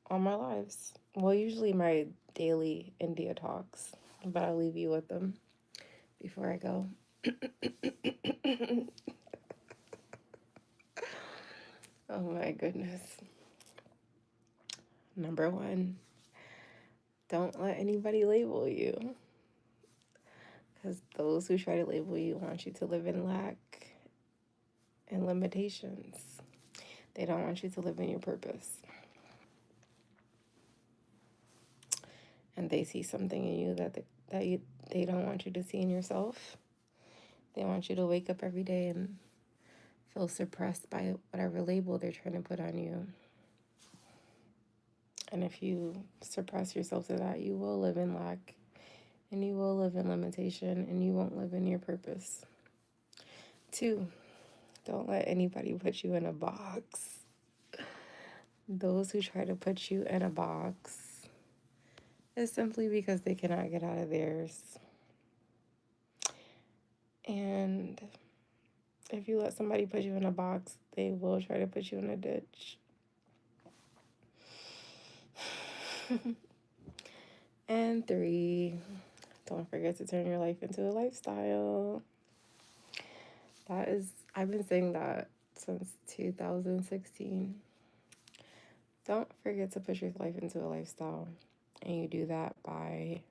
all my lives. Well, usually my daily India talks, but I'll leave you with them before I go. Oh my goodness. Number 1, don't let anybody label you. Because those who try to label you want you to live in lack and limitations. They don't want you to live in your purpose. And they see something in you that they don't want you to see in yourself. They want you to wake up every day and feel suppressed by whatever label they're trying to put on you. And if you suppress yourself to that, you will live in lack and you will live in limitation and you won't live in your purpose. 2, don't let anybody put you in a box. Those who try to put you in a box is simply because they cannot get out of theirs. And if you let somebody put you in a box, they will try to put you in a ditch. And 3, don't forget to turn your life into a lifestyle. I've been saying that since 2016. Don't forget to put your life into a lifestyle. And you do that by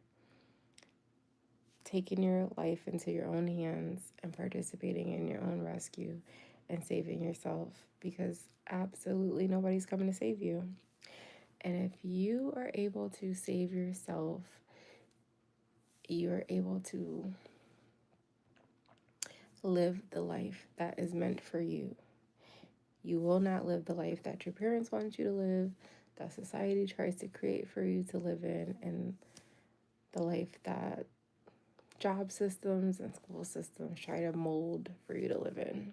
taking your life into your own hands and participating in your own rescue and saving yourself, because absolutely nobody's coming to save you. And if you are able to save yourself, you are able to live the life that is meant for you. You will not live the life that your parents want you to live, that society tries to create for you to live in, and the life that job systems and school systems try to mold for you to live in.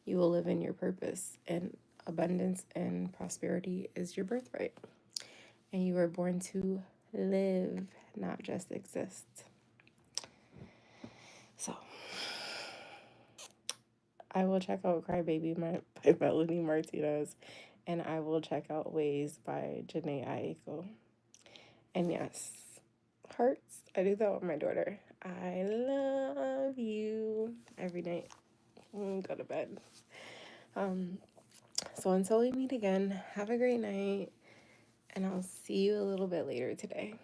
You will live in your purpose, and abundance and prosperity is your birthright. And you were born to live, not just exist. So I will check out Crybaby by Melanie Martinez, and I will check out Ways by Janae Aiko. And yes, hearts, I do that with my daughter. I love you every night. Go to bed. So until we meet again, have a great night, and I'll see you a little bit later today.